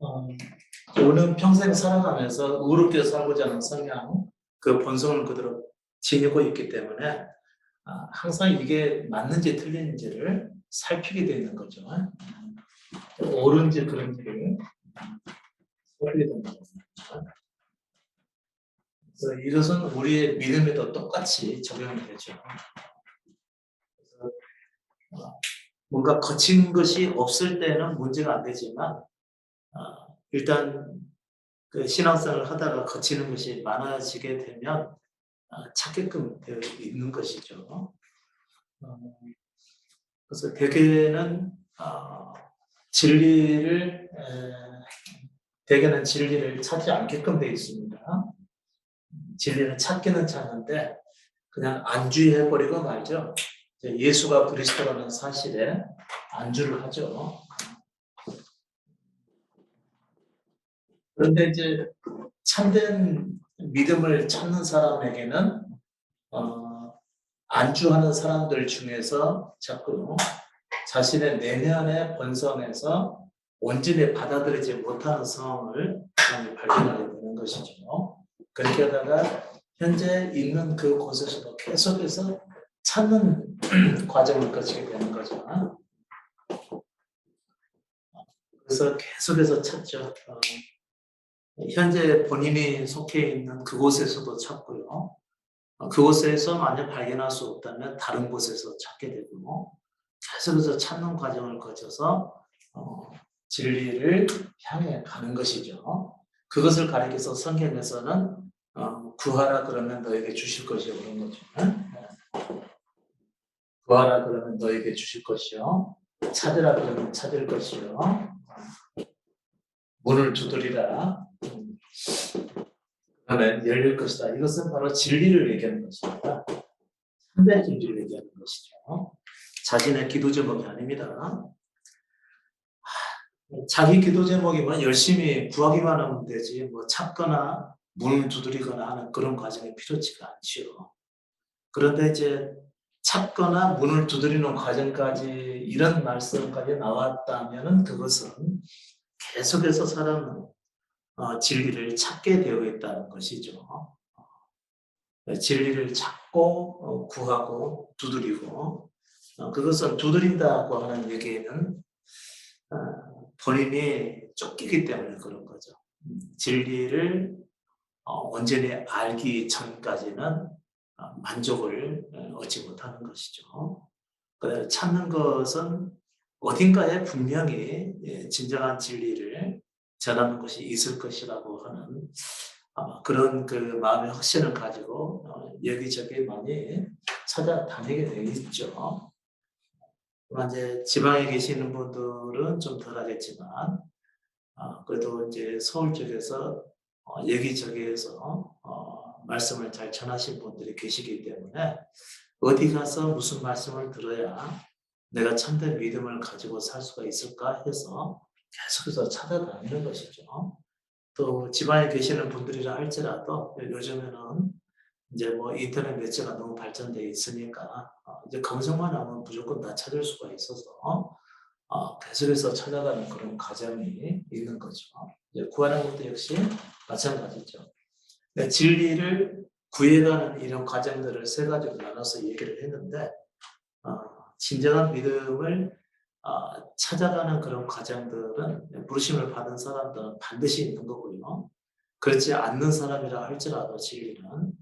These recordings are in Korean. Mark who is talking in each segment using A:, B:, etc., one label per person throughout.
A: 어, 우리는 평생 살아가면서 의롭게 살고자 하는 성향, 그 본성을 그대로 지니고 있기 때문에 항상 이게 맞는지 틀린지를 살피게 되는 거죠. 옳은지 그른지를 살피게 되는 거죠. 그래서 이것은 우리의 믿음에도 똑같이 적용이 되죠. 그래서 뭔가 거친 것이 없을 때는 문제가 안 되지만 일단 그 신앙생활을 하다가 거치는 것이 많아지게 되면 찾게끔 되어 있는 것이죠. 어, 그래서 대개는 진리를 대개는 진리를 찾지 않게끔 되어 있습니다. 진리는 찾기는 찾는데 그냥 안주해버리고 말죠. 예수가 그리스도라는 사실에 안주를 하죠. 그런데 이제 참된 믿음을 찾는 사람에게는 안주하는 사람들 중에서 자꾸 자신의 내면의 본성에서 온전히 받아들이지 못하는 상황을 발견하게 되는 것이죠. 그렇게 하다가 현재 있는 그 곳에서도 계속해서 찾는 과정을 거치게 되는 거죠. 그래서 계속해서 찾죠. 현재 본인이 속해 있는 그곳에서도 찾고요. 그곳에서 만약 발견할 수 없다면 다른 곳에서 찾게 되고 계속해서 찾는 과정을 거쳐서 진리를 향해 가는 것이죠. 그것을 가리켜서 성경에서는 구하라 그러면 너에게 주실 것이요 그런 거죠. 구하라 그러면 너에게 주실 것이요 찾으라 그러면 찾을 것이요 문을 두드리라 그러면 열릴 것이다. 이것은 바로 진리를 얘기하는 것입니다. 참된 진리를 얘기하는 것이죠. 자신의 기도 제목이 아닙니다. 자기 기도 제목이면 열심히 구하기만 하면 되지 뭐 찾거나 문을 두드리거나 하는 그런 과정이 필요치가 않죠. 그런데 이제 찾거나 문을 두드리는 과정까지 이런 말씀까지 나왔다면 그것은 계속해서 사람은 진리를 찾게 되어 있다는 것이죠. 진리를 찾고 구하고 두드리고 그것은 두드린다고 하는 얘기는 본인이 쫓기기 때문에 그런 거죠. 진리를 온전히 알기 전까지는 만족을 얻지 못하는 것이죠. 찾는 것은 어딘가에 분명히 진정한 진리를 전하는 것이 있을 것이라고 하는 그런 그 마음의 확신을 가지고 여기저기 많이 찾아다니게 되어 있죠. 이제 지방에 계시는 분들은 좀 덜하겠지만, 그래도 이제 서울 쪽에서 여기저기에서 말씀을 잘 전하신 분들이 계시기 때문에 어디 가서 무슨 말씀을 들어야 내가 참된 믿음을 가지고 살 수가 있을까 해서 계속해서 찾아다니는 것이죠. 또 지방에 계시는 분들이라 할지라도 요즘에는 이제 뭐 인터넷 매체가 너무 발전되어 있으니까 이제 검색만 하면 무조건 다 찾을 수가 있어서 계속해서 찾아가는 그런 과정이 있는 거죠. 이제 구하는 것도 역시 마찬가지죠. 진리를 구해가는 이런 과정들을 세 가지로 나눠서 얘기를 했는데 진정한 믿음을 찾아가는 그런 과정들은 부르심을 받은 사람들은 반드시 있는 거고요. 그렇지 않는 사람이라 할지라도 진리는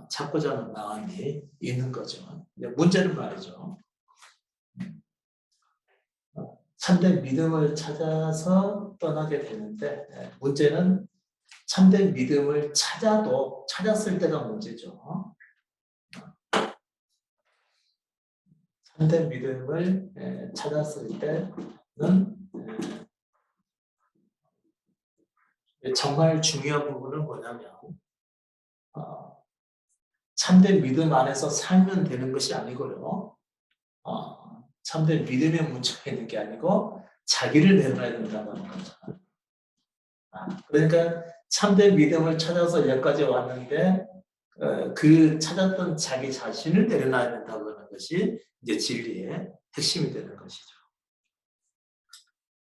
A: 찾고자 하는 마음이 있는 거죠. 문제는 말이죠. 참된 믿음을 찾아서 떠나게 되는데 문제는 참된 믿음을 찾았을 때가 문제죠. 참된 믿음을 찾았을 때는 정말 중요한 부분은 뭐냐면 참된 믿음 안에서 살면 되는 것이 아니고요. 참된 믿음의 문제가 있는 게 아니고 자기를 내려놔야 된다는 거죠. 그러니까 참된 믿음을 찾아서 여기까지 왔는데 그 찾았던 자기 자신을 내려놔야 된다고 하는 것이 이제 진리의 핵심이 되는 것이죠.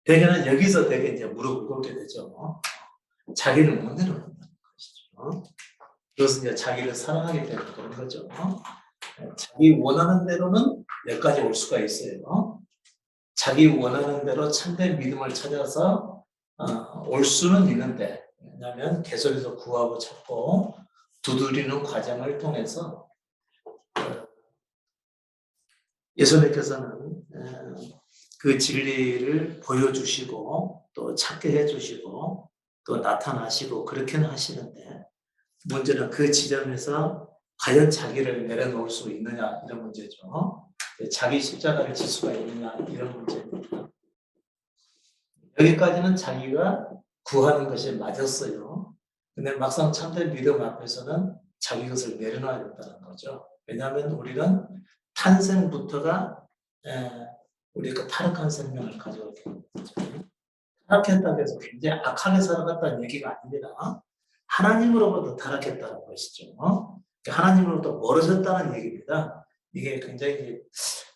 A: 대개는 여기서 되게 이제 무릎을 꿇게 되죠. 자기를 못 내려놓는다는 것이죠. 그것은 이제 자기를 사랑하기 때문에 그런 거죠. 자기 원하는 대로는 여기까지 올 수가 있어요. 자기 원하는 대로 참된 믿음을 찾아서 올 수는 있는데, 왜냐하면 계속해서 구하고 찾고 두드리는 과정을 통해서 예수님께서는 그 진리를 보여주시고 또 찾게 해주시고 또 나타나시고 그렇게는 하시는데, 문제는 그 지점에서 과연 자기를 내려놓을 수 있느냐, 이런 문제죠. 자기 십자가를 질 수가 있느냐, 이런 문제입니다. 여기까지는 자기가 구하는 것이 맞았어요. 근데 막상 참된 믿음 앞에서는 자기 것을 내려놔야 된다는 거죠. 왜냐하면 우리는 탄생부터가 우리 그 타락한 생명을 가지고 있기 때문에. 타락했다고 해서 굉장히 악하게 살아갔다는 얘기가 아닙니다. 하나님으로부터 타락했다는 것이죠. 하나님으로부터 멀어졌다는 얘기입니다. 이게 굉장히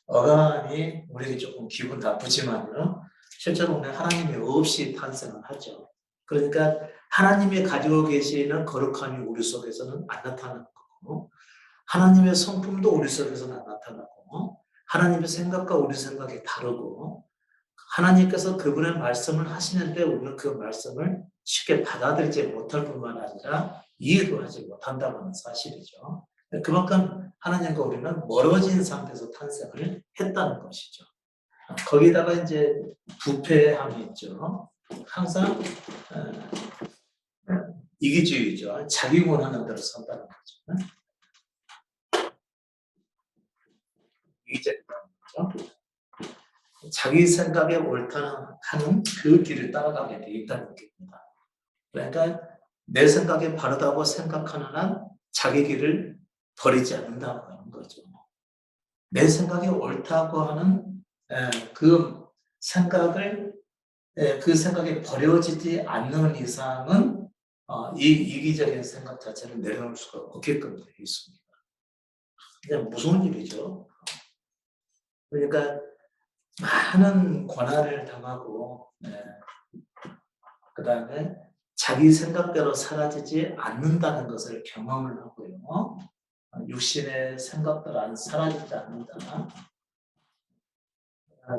A: 어감이 우리에게 조금 기분 나쁘지만요, 실제로 우리는 하나님이 없이 탄생을 하죠. 그러니까 하나님이 가지고 계시는 거룩함이 우리 속에서는 안 나타나는 거고, 하나님의 성품도 우리 속에서는 안 나타나고, 하나님의 생각과 우리 생각이 다르고, 하나님께서 그분의 말씀을 하시는데 우리는 그 말씀을 쉽게 받아들이지 못할 뿐만 아니라 이해도 하지 못한다고 하는 사실이죠. 그만큼 하나님과 우리는 멀어진 상태에서 탄생을 했다는 것이죠. 거기다가 이제 부패함이 있죠. 항상 이기주의죠. 자기 원하는 대로 산다는 거죠. 이기적이라는 거죠. 자기 생각에 옳다는 그 길을 따라가게 돼 있다는 얘기입니다. 그러니까 내 생각이 바르다고 생각하는 한 자기 길을 버리지 않는다고 하는 거죠. 내 생각이 옳다고 하는 그 생각을, 그 생각이 버려지지 않는 이상은 이 이기적인 생각 자체를 내려놓을 수가 없게끔 되어 있습니다. 그냥 무서운 일이죠. 그러니까 많은 고난을 당하고, 그 다음에 자기 생각대로 사라지지 않는다는 것을 경험을 하고요. 육신의 생각들은 사라지지 않는다.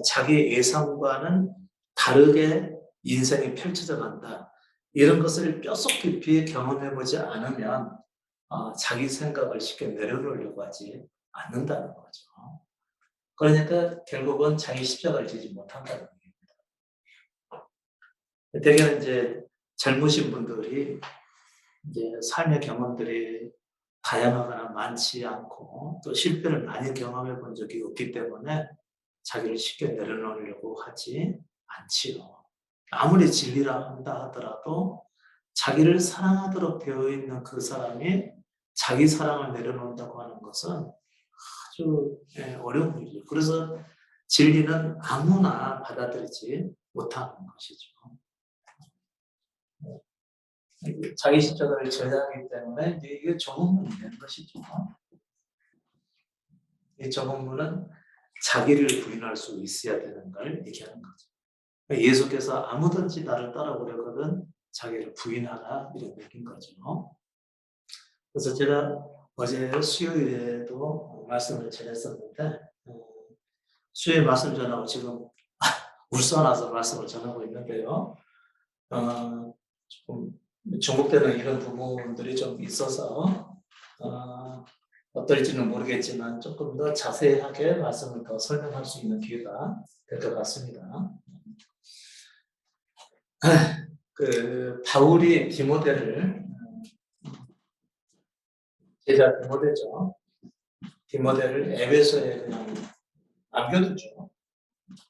A: 자기 예상과는 다르게 인생이 펼쳐져 간다. 이런 것을 뼛속 깊이 경험해보지 않으면 자기 생각을 쉽게 내려놓으려고 하지 않는다는 거죠. 그러니까 결국은 자기 십자가를 지지 못한다는 얘기입니다. 대개는 이제 젊으신 분들이 이제 삶의 경험들이 다양하거나 많지 않고 또 실패를 많이 경험해 본 적이 없기 때문에 자기를 쉽게 내려놓으려고 하지 않지요. 아무리 진리라 한다 하더라도 자기를 사랑하도록 되어 있는 그 사람이 자기 사랑을 내려놓는다고 하는 것은 아주 어려운 일이죠. 그래서 진리는 아무나 받아들이지 못하는 것이죠. 자기 십자가를 져야 하기 때문에 이게 적응문이 되는 것이죠. 이 적응문은 자기를 부인할 수 있어야 되는 걸 얘기하는 거죠. 예수께서 아무든지 나를 따라오려거든 자기를 부인하라, 이런 얘기인 거죠. 그래서 제가 어제 수요일에도 말씀을 전했었는데, 수요일 말씀 전하고 지금 울산 와서 말씀을 전하고 있는데요. 조금 중국되는 이런 부분들이 좀 있어서 어떨지는 모르겠지만 조금 더 자세하게 말씀을 더 설명할 수 있는 기회가 될 것 같습니다. 그 바울이 디모데를, 제자 디모데죠. 디모데를 에베소에 그냥 남겨두죠.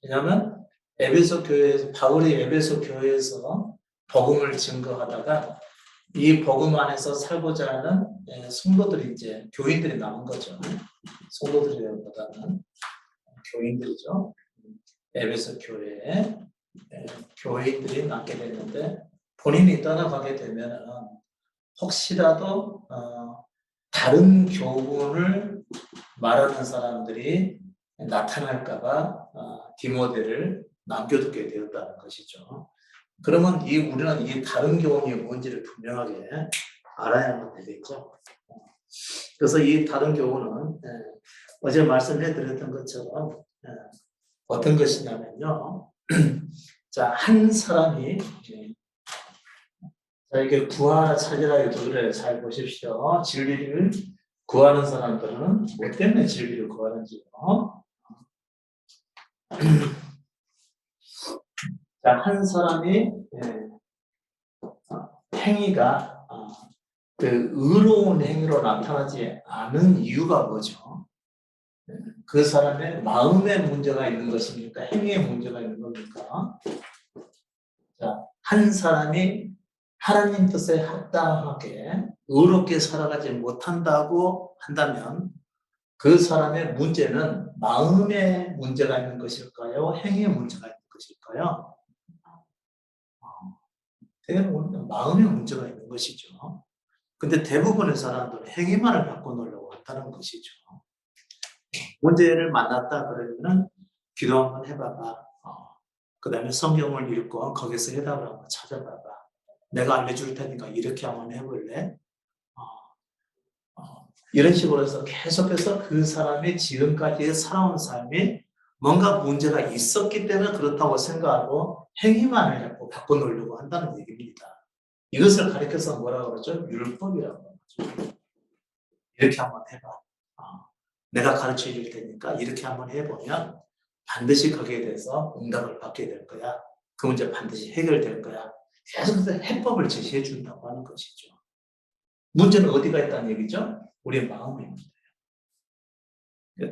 A: 왜냐하면 에베소 교회에서, 바울이 에베소 교회에서 복음을 증거하다가 이 복음 안에서 살고자 하는 성도들이, 이제 교인들이 남은 거죠. 성도들보다는 교인들이죠. 에베소 교회에 교인들이 남게 됐는데, 본인이 떠나가게 되면 혹시라도 다른 교훈을 말하는 사람들이 나타날까봐 디모데를 남겨두게 되었다는 것이죠. 그러면 우리는 이 다른 교훈이 뭔지를 분명하게 알아야만 되겠죠. 그래서 이 다른 교훈은 어제 말씀해 드렸던 것처럼 어떤 것이냐면요. 자, 한 사람이 자, 이게 구하라 찾으라 이 두 글을 잘 보십시오. 진리를 구하는 사람들은 뭐 때문에 진리를 구하는지요. 자, 한 사람이 행위가 그 의로운 행위로 나타나지 않은 이유가 뭐죠? 그 사람의 마음에 문제가 있는 것입니까? 행위에 문제가 있는 겁니까? 자, 한 사람이 하나님 뜻에 합당하게 의롭게 살아가지 못한다고 한다면 그 사람의 문제는 마음에 문제가 있는 것일까요? 행위에 문제가 있는 것일까요? 대부분 마음에 문제가 있는 것이죠. 근데 대부분의 사람들은 행위만을 바꿔놓으려고 한다는 것이죠. 문제를 만났다 그러면은 기도 한번 해봐봐. 그 다음에 성경을 읽고 거기서 해답을 한번 찾아봐봐. 내가 알려줄 테니까 이렇게 한번 해볼래? 이런 식으로 해서 계속해서 그 사람이 지금까지 살아온 삶이 뭔가 문제가 있었기 때문에 그렇다고 생각하고 행위만을 자꾸 바꿔놓으려고 한다는 얘기입니다. 이것을 가리켜서 뭐라고 그러죠? 율법이라고 하죠. 이렇게 한번 해봐. 내가 가르쳐 줄 테니까 이렇게 한번 해보면 반드시 거기에 대해서 응답을 받게 될 거야. 그 문제 반드시 해결될 거야. 계속해서 해법을 제시해 준다고 하는 것이죠. 문제는 어디가 있다는 얘기죠? 우리의 마음의 문제예요.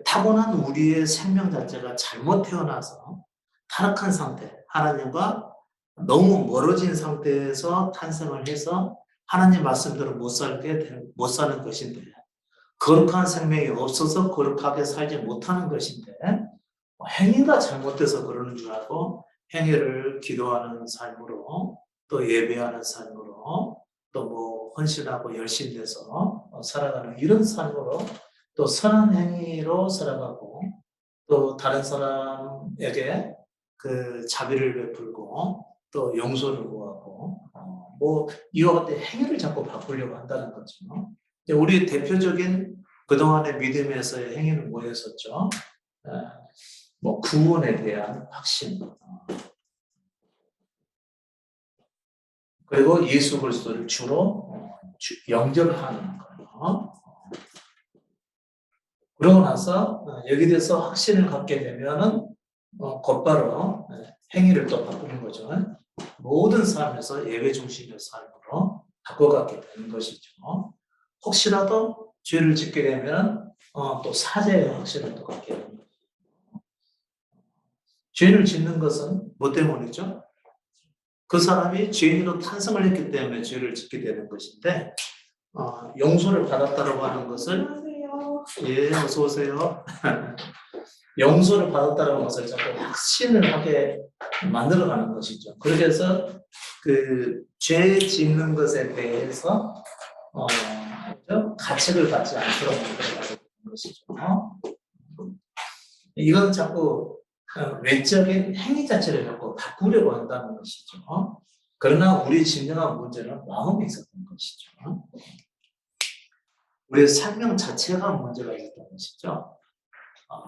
A: 타고난 우리의 생명 자체가 잘못 태어나서 타락한 상태, 하나님과 너무 멀어진 상태에서 탄생을 해서 하나님 말씀대로 못 사는 것인데, 거룩한 생명이 없어서 거룩하게 살지 못하는 것인데, 행위가 잘못돼서 그러는 줄 알고 행위를 기도하는 삶으로, 또 예배하는 삶으로, 또 뭐 헌신하고 열심돼서 살아가는 이런 삶으로, 또 선한 행위로 살아가고, 또 다른 사람에게 그 자비를 베풀고 또 용서를 구하고 뭐 이와 같은 행위를 자꾸 바꾸려고 한다는 거죠. 우리 대표적인 그동안의 믿음에서의 행위는 뭐였었죠? 뭐 구원에 대한 확신, 그리고 예수 그리스도를 주로 영접하는 거예요. 그러고 나서 여기에 대해서 확신을 갖게 되면은 곧바로 행위를 또 바꾸는 거죠. 모든 삶에서 예배 중심의 삶으로 바꿔가게 되는 것이죠. 혹시라도 죄를 짓게 되면 또 사죄의 확신을 또 갖게 되는 거죠. 죄를 짓는 것은 뭐 때문이죠? 그 사람이 죄인으로 탄생을 했기 때문에 죄를 짓게 되는 것인데 용서를 받았다고 하는 것을 예, 어서 오세요. 용서를 받았다는 것을 자꾸 확신을 하게 만들어가는 것이죠. 그렇게 해서 그 죄 짓는 것에 대해서 가책을 받지 않도록 만들어가는 것이죠. 이건 자꾸 외적인 행위 자체를 자꾸 바꾸려고 한다는 것이죠. 그러나 우리 진정한 문제는 마음에 있었던 것이죠. 우리의 생명 자체가 문제가 있었던 것이죠.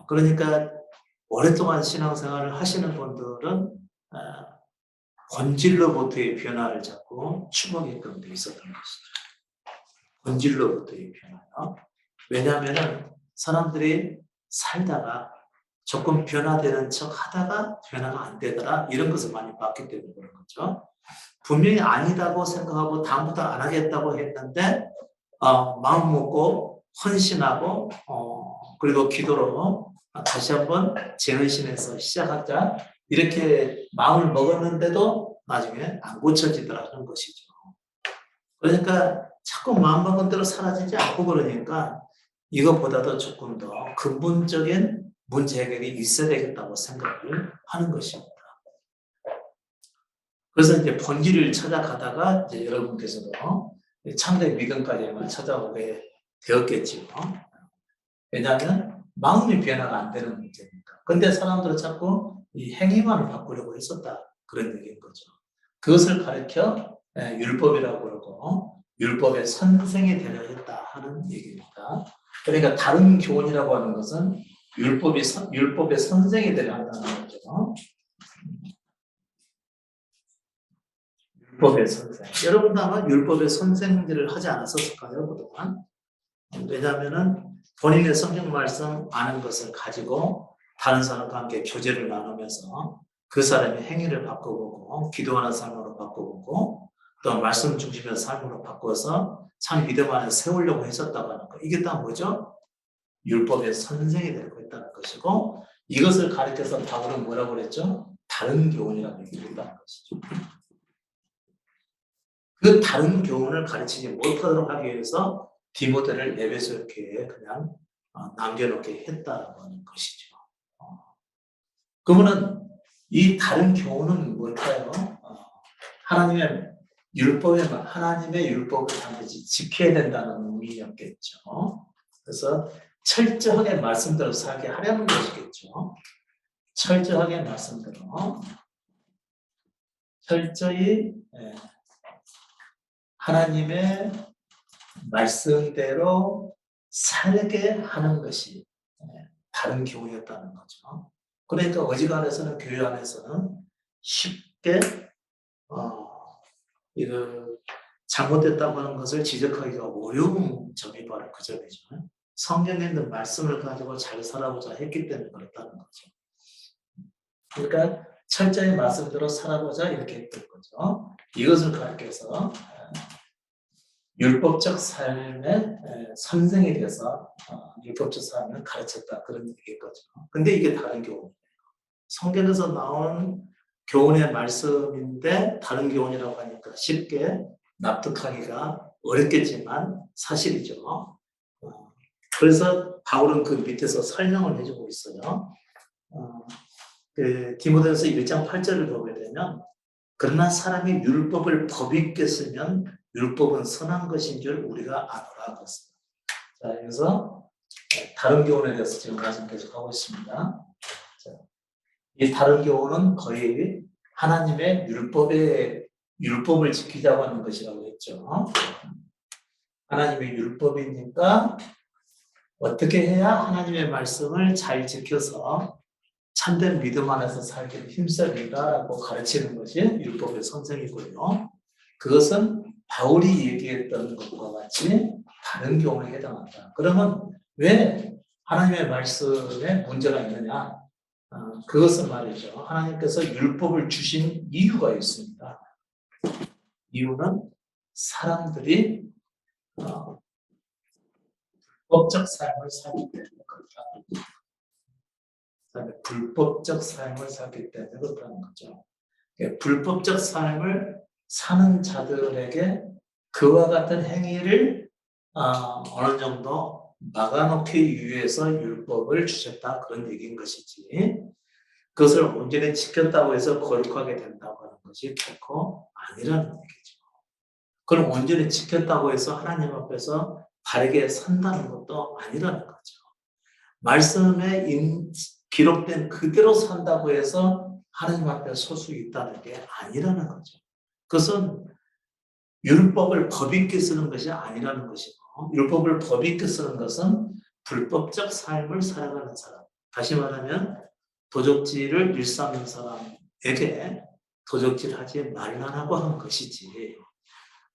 A: 그러니까 오랫동안 신앙생활을 하시는 분들은 본질로부터의 변화를 자꾸 추구하게끔 돼 있었던 것이죠. 본질로부터의 변화요. 왜냐하면 사람들이 살다가 조금 변화되는 척 하다가 변화가 안 되더라 이런 것을 많이 봤기 때문에 그런 거죠. 분명히 아니다고 생각하고 다음부터 안 하겠다고 했는데 마음 먹고 헌신하고 그리고 기도로 다시 한번 재헌신해서 시작하자 이렇게 마음을 먹었는데도 나중에 안 고쳐지더라는 것이죠. 그러니까 자꾸 마음 먹은 대로 사라지지 않고 그러니까 이것보다도 조금 더 근본적인 문제 해결이 있어야 되겠다고 생각을 하는 것입니다. 그래서 이제 본질을 찾아가다가 이제 여러분께서도 참된 믿음까지만 찾아오게 되었겠지요. 왜냐하면 마음의 변화가 안 되는 문제니까. 근데 사람들은 자꾸 이 행위만을 바꾸려고 했었다. 그런 얘기인 거죠. 그것을 가르쳐 율법이라고 그러고 율법의 선생이 되려 했다 하는 얘기입니다. 그러니까 다른 교훈이라고 하는 것은 율법의 선생이 되려 한다는 거죠. 율법의 선생. 여러분도 아마 율법의 선생들을 하지 않았었을까요, 그동안? 왜냐하면은 본인의 성경 말씀 아는 것을 가지고 다른 사람과 함께 교제를 나누면서 그 사람의 행위를 바꿔보고 기도하는 삶으로 바꿔보고 또 말씀 중심의 삶으로 바꿔서 참 믿음 안에 세우려고 했었다고 하는 거. 이게 다 뭐죠? 율법의 선생이 되고 있다는 것이고 이것을 가르쳐서 바울은 뭐라고 그랬죠? 다른 교훈이라고 얘기했다는 것이죠. 그 다른 교훈을 가르치지 못하도록 하기 위해서 디모데를 에베소 교회에 그냥 남겨놓게 했다라고 하는 것이죠. 그러면은 이 다른 교훈은 뭘까요? 하나님의 율법을 반드시 지켜야 된다는 의미였겠죠. 그래서 철저하게 말씀대로 살게 하려는 것이겠죠. 철저하게 말씀대로 철저히 하나님의 말씀대로 살게 하는 것이 다른 교훈이었다는 거죠. 그러니까 어지간해서는 교회 안에서는 쉽게 이거 잘못됐다고 하는 것을 지적하기가 어려운 점이 바로 그 점이죠. 성경에 있는 말씀을 가지고 잘 살아보자 했기 때문에 그렇다는 거죠. 그러니까 철저히 말씀대로 살아보자 이렇게 했던 거죠. 이것을 가르쳐서 율법적 삶의 선생이 돼서 율법적 삶을 가르쳤다 그런 얘기인 거죠. 근데 이게 다른 교훈이에요. 성경에서 나온 교훈의 말씀인데 다른 교훈이라고 하니까 쉽게 납득하기가 어렵겠지만 사실이죠. 그래서 바울은 그 밑에서 설명을 해주고 있어요. 디모데전서 1장 8절을 보게 되면 그러나 사람이 율법을 법 있게 쓰면 율법은 선한 것인 줄 우리가 아노라 그랬습니다. 자, 여기서 다른 교훈에 대해서 지금 말씀 계속하고 있습니다. 자, 이 다른 교훈은 거의 하나님의 율법을 지키자고 하는 것이라고 했죠. 하나님의 율법이니까 어떻게 해야 하나님의 말씀을 잘 지켜서 참된 믿음 안에서 살기를 힘써리라라고 가르치는 것이 율법의 선생이고요. 그것은 바울이 얘기했던 것과 같이 다른 교훈에 해당한다. 그러면 왜 하나님의 말씀에 문제가 있느냐? 그것은 말이죠. 하나님께서 율법을 주신 이유가 있습니다. 이유는 사람들이 불법적 삶을 살기 때문에 그렇다. 그다음에 불법적 삶을 살기 때문에 그렇다는 거죠. 불법적 삶을 사는 자들에게 그와 같은 행위를 어느 정도 막아놓기 위해서 율법을 주셨다 그런 얘기인 것이지 그것을 온전히 지켰다고 해서 거룩하게 된다고 하는 것이 결코 아니라는 얘기죠. 그걸 온전히 지켰다고 해서 하나님 앞에서 바르게 산다는 것도 아니라는 거죠. 말씀에 기록된 그대로 산다고 해서 하나님 앞에 설 수 있다는 게 아니라는 거죠. 그것은 율법을 법 있게 쓰는 것이 아니라는 것이고 율법을 법 있게 쓰는 것은 불법적 삶을 살아가는 사람, 다시 말하면 도적질을 일삼는 사람에게 도적질하지 말라라고 한 것이지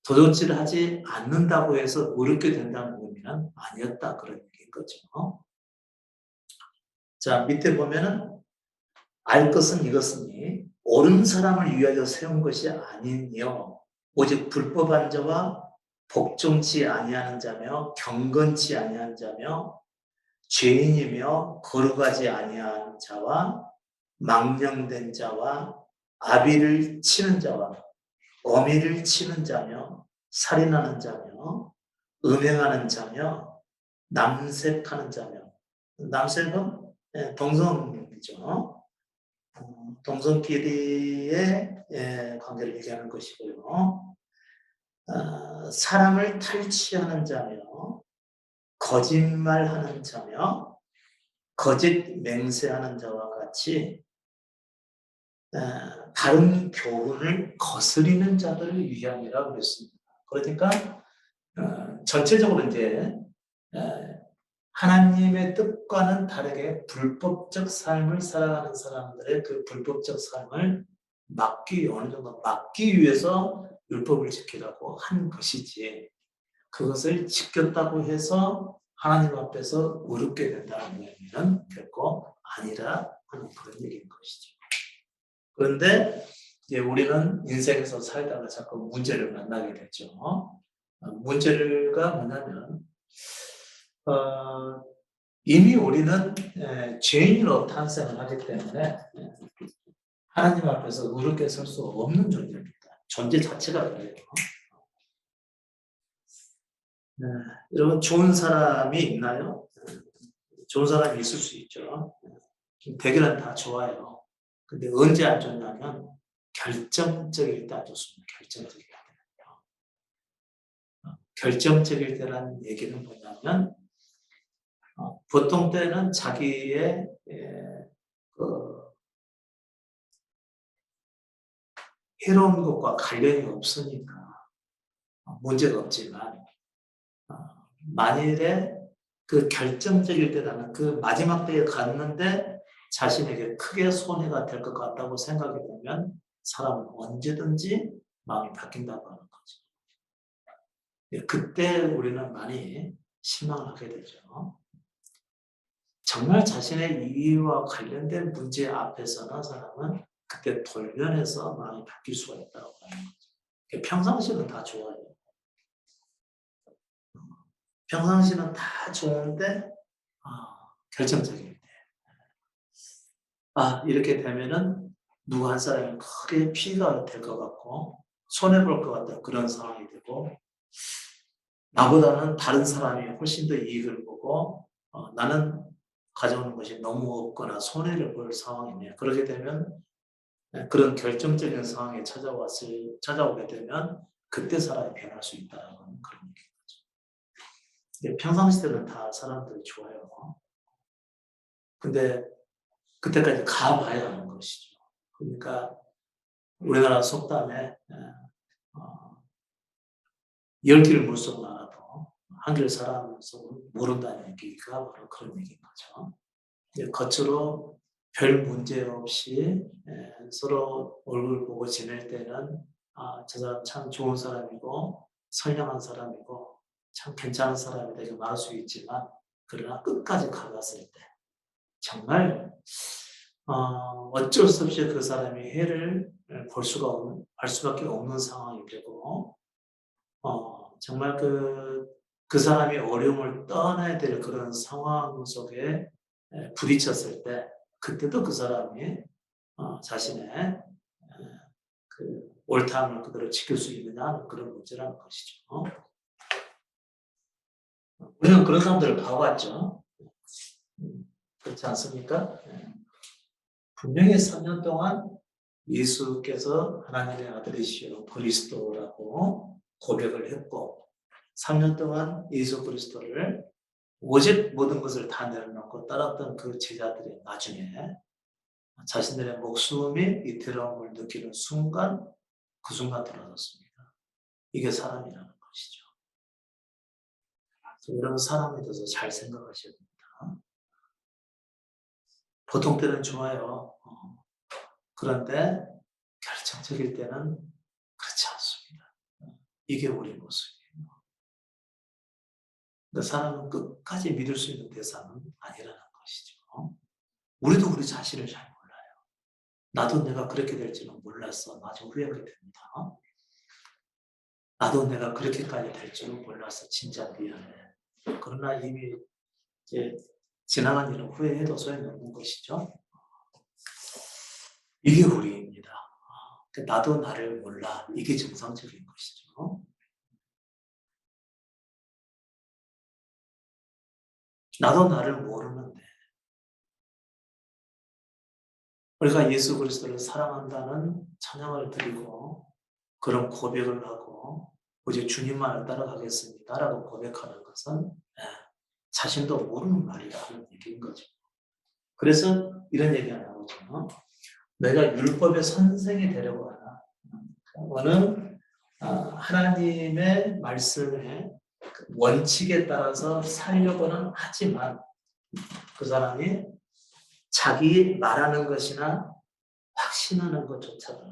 A: 도적질을 하지 않는다고 해서 어렵게 된다는 의미는 아니었다 그런 얘기인 거죠. 자, 밑에 보면은 알 것은 이것이니 옳은 사람을 위하여 세운 것이 아니니요 오직 불법한 자와 복종치 아니하는 자며 경건치 아니한 자며 죄인이며 거룩하지 아니한 자와 망령된 자와 아비를 치는 자와 어미를 치는 자며 살인하는 자며 음행하는 자며 남색하는 자며 남색은 동성이죠. 동성끼리의 관계를 얘기하는 것이고요. 사람을 탈취하는 자며 거짓말하는 자며 거짓 맹세하는 자와 같이 다른 교훈을 거스리는 자들을 위함이라고 그랬습니다. 그러니까 전체적으로 이제 하나님의 뜻과는 다르게 불법적 삶을 살아가는 사람들의 그 불법적 삶을 어느 정도 막기 위해서 율법을 지키라고 한 것이지, 그것을 지켰다고 해서 하나님 앞에서 의롭게 된다는 의미는 결코 아니라 하는 그런 얘기인 것이죠. 그런데 이제 우리는 인생에서 살다가 자꾸 문제를 만나게 되죠. 문제가 뭐냐면 이미 우리는 죄인으로 탄생을 하기 때문에 하나님 앞에서 의롭게 설 수 없는 존재입니다. 존재 자체가 그래요. 여러분, 좋은 사람이 있나요? 좋은 사람이 있을 수 있죠. 대개는 다 좋아요. 근데 언제 안 좋냐면 결정적일 때 안 좋습니다. 결정적일 때는요. 결정적일 때라는 얘기는 뭐냐면 보통 때는 자기의 해로운 것과 관련이 없으니까 문제가 없지만, 만일에 그 결정적일 때라는 그 마지막 때에 갔는데 자신에게 크게 손해가 될 것 같다고 생각이 되면 사람은 언제든지 마음이 바뀐다고 하는 거죠. 그때 우리는 많이 실망을 하게 되죠. 정말 자신의 이의와 관련된 문제 앞에서는 사람은 그때 돌변해서 마음이 바뀔 수가 있다고 하는 거죠. 평상시는 다 좋아요. 평상시는 다 좋은데 결정적일 때 이렇게 되면은 누구 한 사람이 크게 피해가 될 것 같고 손해볼 것 같다, 그런 상황이 되고, 나보다는 다른 사람이 훨씬 더 이익을 보고 나는 가져오는 것이 너무 없거나 손해를 볼 상황이네요. 그렇게 되면 그런 결정적인 상황에 찾아오게 되면 그때 사람이 변할 수 있다는 그런 얘기죠. 평상시 때는 다 사람들이 좋아요. 근데 그때까지 가봐야 하는 것이죠. 그러니까 우리나라 속담에 10길 물속 나가도 한길 사람 속은 모른다는 얘기가 바로 그런 얘기인 거죠. 겉으로 별 문제 없이 서로 얼굴 보고 지낼 때는 저 사람 참 좋은 사람이고 선량한 사람이고 참 괜찮은 사람이다 이렇게 말할 수 있지만, 그러나 끝까지 가봤을 때 정말 어쩔 수 없이 그 사람이 해를 볼 수밖에 없는 상황이 되고, 정말 그 사람이 어려움을 떠나야 될 그런 상황 속에 부딪혔을 때, 그때도 그 사람이 자신의 그 옳다함을 그대로 지킬 수 있느냐 하는 그런 문제라는 것이죠. 우리는 그런 사람들을 봐왔죠. 그렇지 않습니까? 분명히 3년 동안 예수께서 하나님의 아들이시오 그리스도라고 고백을 했고, 3년 동안 예수 그리스도를 오직 모든 것을 다 내려놓고 따랐던 그 제자들이 나중에 자신들의 목숨이 이태로움을 느끼는 순간, 그 순간 돌아섰습니다. 이게 사람이라는 것이죠. 여러분, 사람에 대해서 잘 생각하셔야 됩니다. 보통 때는 좋아요. 그런데 결정적일 때는 그렇지 않습니다. 이게 우리 모습이에요. 근데 사람은 끝까지 믿을 수 있는 대상은 아니라는 것이죠. 우리도 우리 자신을 잘 몰라요. 나도 내가 그렇게 될 줄은 몰랐어. 나중 후회하게 됩니다. 나도 내가 그렇게까지 될 줄은 몰랐어. 진짜 미안해. 그러나 이미 이제 지나간 일은 후회해도 소용없는 것이죠. 이게 우리입니다. 나도 나를 몰라. 이게 정상적인 것이죠. 나도 나를 모르는데 우리가 예수 그리스도를 사랑한다는 찬양을 드리고 그런 고백을 하고 이제 주님만을 따라가겠습니다라고 고백하는 것은 자신도 모르는 말이라는 얘기인 거죠. 그래서 이런 얘기가 나오죠. 너희가 율법의 선생이 되려고 하나? 너는 하나님의 말씀의 원칙에 따라서 살려고는 하지만 그 사람이 자기 말하는 것이나 확신하는 것조차도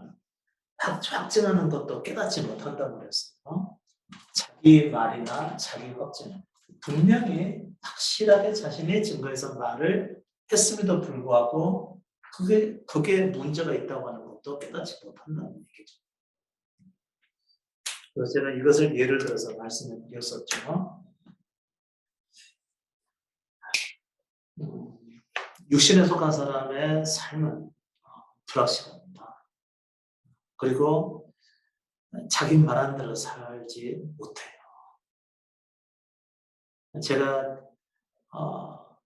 A: 확증하는 것도 깨닫지 못한다고 그랬어요. 자기 말이나 자기 확증 분명히 확실하게 자신이 증거해서 말을 했음에도 불구하고 그게 문제가 있다고 하는 것도 깨닫지 못한다는 얘기죠. 그래서 제가 이것을 예를 들어서 말씀을 드렸었죠. 육신에 속한 사람의 삶은 불확실합니다. 그리고 자기 말한 대로 살지 못해요. 제가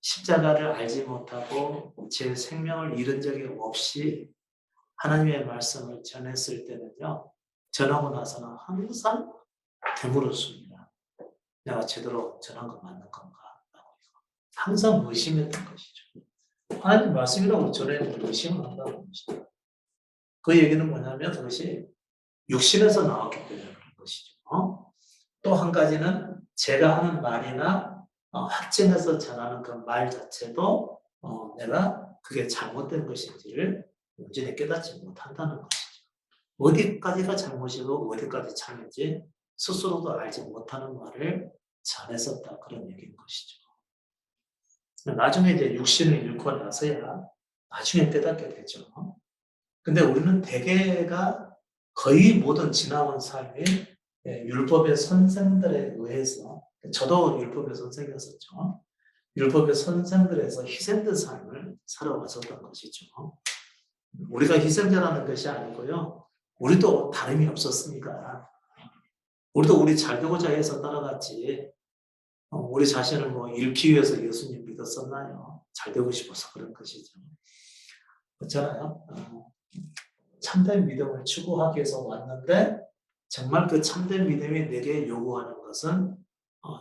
A: 십자가를 알지 못하고 제 생명을 잃은 적이 없이 하나님의 말씀을 전했을 때는요, 전하고 나서는 항상 되물었습니다. 내가 제대로 전한 거 맞는 건가? 항상 의심했던 것이죠. 하나님 말씀이라고 전했는데 의심을 한다는 것이죠. 그 얘기는 뭐냐면 그것이 육신에서 나왔기 때문에 그런 것이죠. 또 한 가지는 제가 하는 말이나 확증해서 전하는 그 말 자체도 내가 그게 잘못된 것인지를 온전히 깨닫지 못한다는 것이죠. 어디까지가 잘못이고 어디까지 참인지 스스로도 알지 못하는 말을 전했었다 그런 얘기인 것이죠. 나중에 이제 육신을 잃고 나서야 나중에 깨닫게 되죠. 근데 우리는 대개가 거의 모든 지나온 삶이 율법의 선생들에 의해서, 저도 율법의 선생이었었죠. 율법의 선생들에서 희생된 삶을 살아왔었던 것이죠. 우리가 희생자라는 것이 아니고요. 우리도 다름이 없었으니까. 우리도 우리 잘 되고자 해서 따라갔지. 우리 자신을 잃기 위해서 예수님 믿었었나요? 잘 되고 싶어서 그런 것이죠. 그렇잖아요. 참된 믿음을 추구하기 위해서 왔는데 정말 그 참된 믿음이 내게 요구하는 것은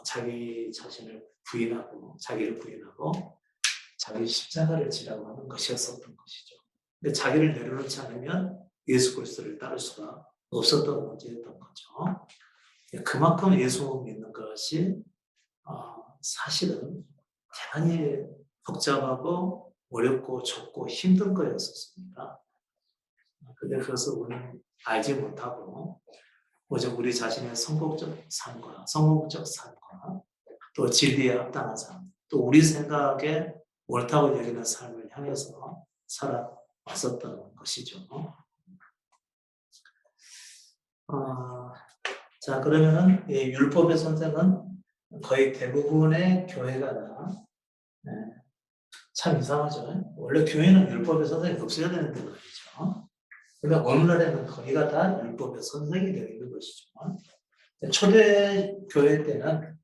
A: 자기 자신을 부인하고 자기를 부인하고 자기 십자가를 지라고 하는 것이었었던 것이죠. 근데 자기를 내려놓지 않으면 예수 그리스도를 따를 수가 없었던 문제였던 거죠. 그만큼 예수 믿는 것이 사실은 대단히 복잡하고 어렵고 좁고 힘든 거였었습니다. 근데 그것을 우리는 알지 못하고 오직 우리 자신의 성공적 삶과 또 진리에 합당한 삶, 또 우리 생각에 옳다고 여기는 삶을 향해서 살아왔었던 것이죠. 자, 그러면은 율법의 선생은 거의 대부분의 교회가 참 이상하죠. 원래 교회는 율법의 선생이 없어야 되는데 말이죠. 그러니까 오늘날에는 거의가 다 율법의 선생이 되어 있는 것이죠. 초대교회 때는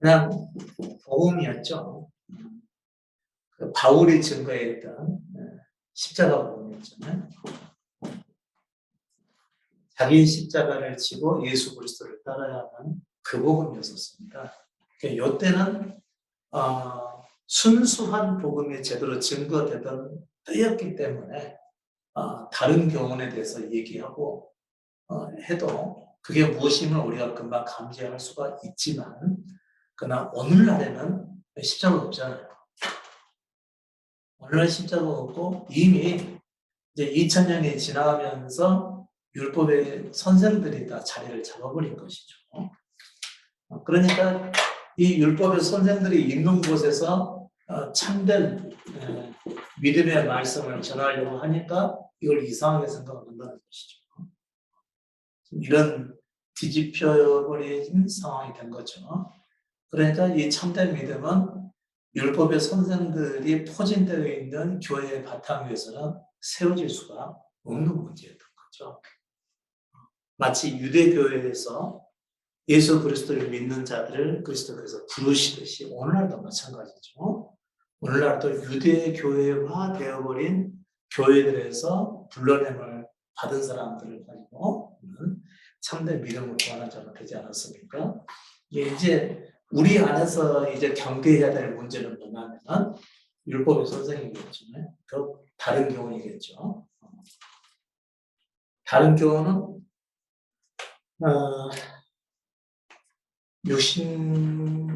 A: 그냥 복음이었죠. 바울이 증거했던 십자가 복음이었잖아요. 자기 십자가를 지고 예수 그리스도를 따라야 하는 그 복음이었습니다. 이때는 순수한 복음이 제대로 증거되던 때였기 때문에 다른 교훈에 대해서 얘기하고 해도 그게 무엇임을 우리가 금방 감지할 수가 있지만 그러나 오늘날에는 십자가가 없잖아요. 오늘날 십자가가 없고 이미 이제 2000년이 지나가면서 율법의 선생들이 다 자리를 잡아버린 것이죠. 그러니까 이 율법의 선생들이 있는 곳에서 참된 믿음의 말씀을 전하려고 하니까 이걸 이상하게 생각한다는 것이죠. 이런 뒤집혀버린 상황이 된 거죠. 그러니까 이 참된 믿음은 율법의 선생들이 포진되어 있는 교회의 바탕 위에서는 세워질 수가 없는 문제였던 거죠. 마치 유대교회에서 예수 그리스도를 믿는 자들을 그리스도께서 부르시듯이 오늘날도 마찬가지죠. 오늘날도 유대교회화 되어버린 교회들에서 불러냄을 받은 사람들을 가지고 참된 믿음을 구하는 자가 되지 않았습니까? 이제 우리 안에서 이제 경계해야 될 문제는 뭐냐면 율법의 선생이겠지만 그 다른 교훈이겠죠. 다른 교훈은 유신의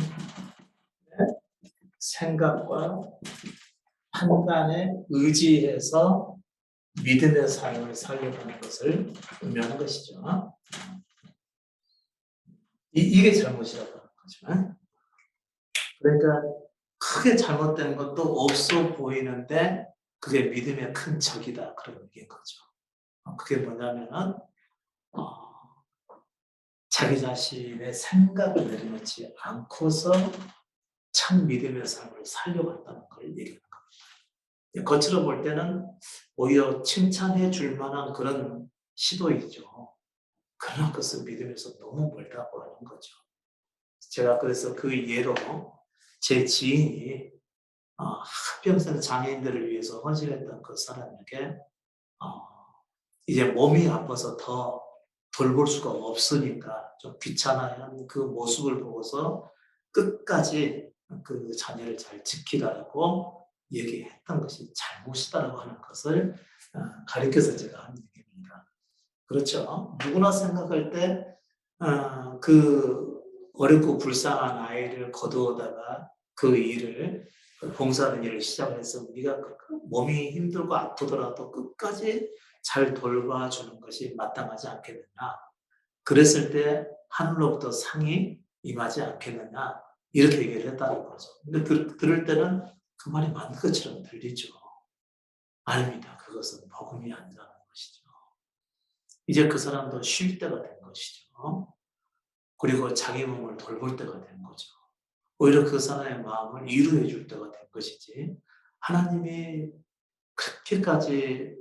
A: 생각과 판단에 의지해서 믿음의 삶을 살려가는 것을 의미하는 것이죠. 이게 잘못이라고 하는 거죠. 그러니까 크게 잘못된 것도 없어 보이는데 그게 믿음의 큰 적이다 그런 얘기인 거죠. 그게 뭐냐면은 자기 자신의 생각을 내려놓지 않고서 참 믿음의 삶을 살려간다는 걸 얘기하는 겁니다. 겉으로 볼 때는 오히려 칭찬해 줄 만한 그런 시도이죠. 그러나 그것은 믿음에서 너무 멀다고 하는 거죠. 제가 그래서 그 예로 제 지인이 한평생 장애인들을 위해서 헌신했던 그 사람에게 이제 몸이 아파서 더 돌볼 수가 없으니까 좀 귀찮아하는 그 모습을 보고서 끝까지 그 자녀를 잘 지키라고 얘기했던 것이 잘못이다라고 하는 것을 가르쳐서 제가 한 얘기입니다. 그렇죠. 누구나 생각할 때 그 어렵고 불쌍한 아이를 거두어다가 그 일을 봉사하는 일을 시작을 해서 우리가 몸이 힘들고 아프더라도 끝까지 잘 돌봐주는 것이 마땅하지 않겠느냐. 그랬을 때 하늘로부터 상이 임하지 않겠느냐. 이렇게 얘기를 했다는 거죠. 근데 들을 때는 그 말이 맞는 것처럼 들리죠. 아닙니다. 그것은 복음이 아니라는 것이죠. 이제 그 사람도 쉴 때가 된 것이죠. 그리고 자기 몸을 돌볼 때가 된 거죠. 오히려 그 사람의 마음을 위로해 줄 때가 된 것이지 하나님이 그렇게까지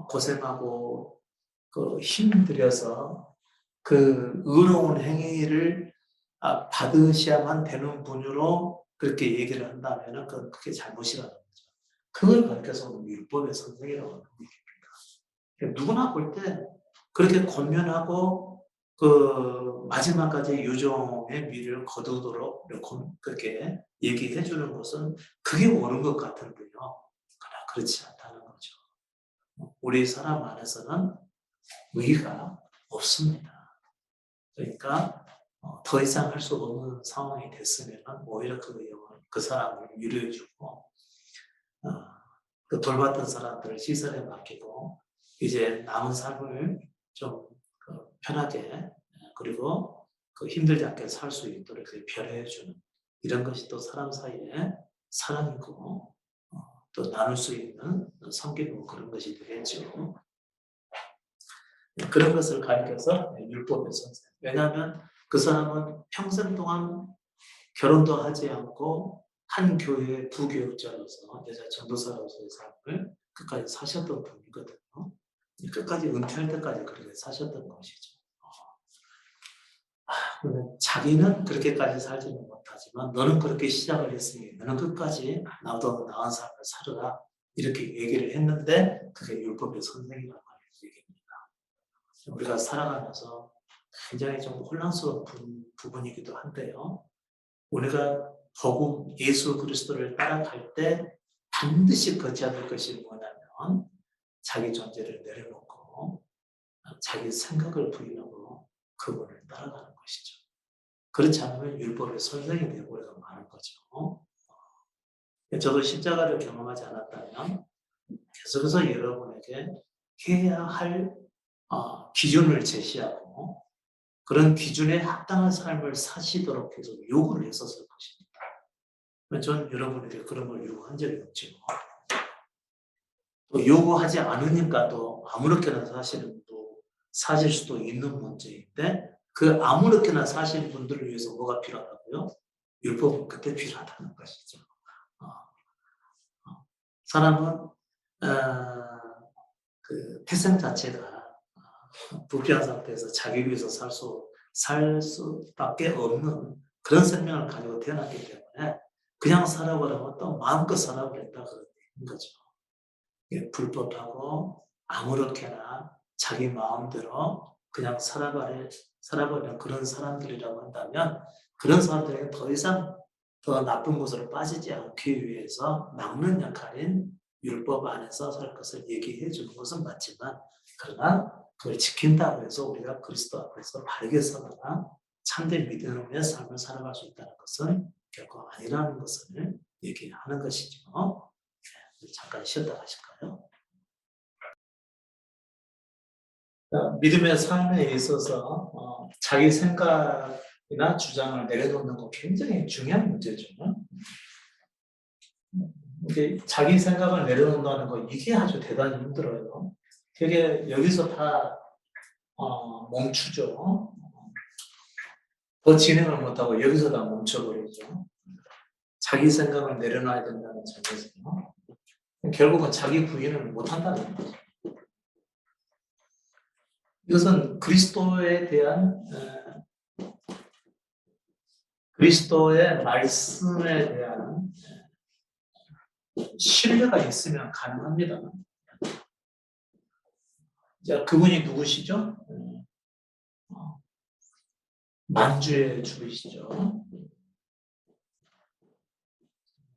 A: 고생하고 힘들여서 그 의로운 행위를 받으셔야만 되는 분으로 그렇게 얘기를 한다면 그게 잘못이라는 거죠. 그걸 가르쳐서 율법의 선생이라고 하는 얘기입니다. 누구나 볼 때 그렇게 권면하고 마지막까지 유종의 미를 거두도록 그렇게 얘기해 주는 것은 그게 옳은 것 같은데요. 그러나 그렇지 않다는 거죠. 우리 사람 안에서는 의의가 없습니다. 그러니까 더 이상 할 수 없는 상황이 됐으면 오히려 그 사람을 위로해 주고 그 돌봤던 사람들을 시설에 맡기고 이제 남은 삶을 좀 편하게 그리고 힘들지 않게 살 수 있도록 배려해 주는 이런 것이 또 사람 사이에 사랑이고 또 나눌 수 있는 섬기고 그런 것이 되겠죠. 그런 것을 가르쳐서 율법의 선생. 왜냐하면 그 사람은 평생 동안 결혼도 하지 않고 한 교회의 부교육자로서 여자 전도사로서의 삶을 끝까지 사셨던 분이거든요. 끝까지 은퇴할 때까지 그렇게 사셨던 것이죠. 자기는 그렇게까지 살지는 못하지만 너는 그렇게 시작을 했으니 너는 끝까지 나보다 나은 삶을 살아라 이렇게 얘기를 했는데 그게 율법의 선생이라고 하는 얘기입니다. 우리가 살아가면서 굉장히 좀 혼란스러운 부분이기도 한데요. 우리가 복음 예수 그리스도를 따라갈 때 반드시 거쳐야 될 것이 뭐냐면 자기 존재를 내려놓고 자기 생각을 부인하고 그분을 따라가는 것이죠. 그렇지 않으면 율법의 선생이 되고 우리가 마는 거죠. 저도 십자가를 경험하지 않았다면 계속해서 여러분에게 해야 할 기준을 제시하고 그런 기준에 합당한 삶을 사시도록 계속 요구를 했었을 것입니다. 저는 여러분에게 그런 걸 요구한 적이 없죠. 또 요구하지 않으니까 또 아무렇게나 사실 수도 있는 문제인데 그 아무렇게나 사시는 분들을 위해서 뭐가 필요하다고요? 율법은 그때 필요하다는 것이죠. 사람은 그 태생 자체가 부패한 상태에서 자기 위해서 살 수밖에 없는 그런 생명을 가지고 태어났기 때문에 그냥 살아보라고 또 마음껏 살아보랬다 그런 거죠. 불법하고 아무렇게나 자기 마음대로 그냥 살아버리는 그런 사람들이라고 한다면 그런 사람들에게 더 이상 더 나쁜 곳으로 빠지지 않기 위해서 막는 역할인 율법 안에서 살 것을 얘기해 주는 것은 맞지만 그러나 그걸 지킨다고 해서 우리가 그리스도 앞에서 바르게 서거나 참된 믿음의 삶을 살아갈 수 있다는 것은 결코 아니라는 것을 얘기하는 것이죠. 네, 잠깐 쉬었다 가실까요? 믿음의 삶에 있어서 자기 생각이나 주장을 내려놓는 거 굉장히 중요한 문제죠. 이게 자기 생각을 내려놓는다는 거 이게 아주 대단히 힘들어요. 되게 여기서 다 멈추죠. 더 진행을 못하고 여기서 다 멈춰버리죠. 자기 생각을 내려놔야 된다는 점에서 결국은 자기 부인을 못한다는 거죠. 이것은 그리스도에 대한 그리스도의 말씀에 대한 신뢰가 있으면 가능합니다. 자, 그분이 누구시죠? 만주의 주이시죠.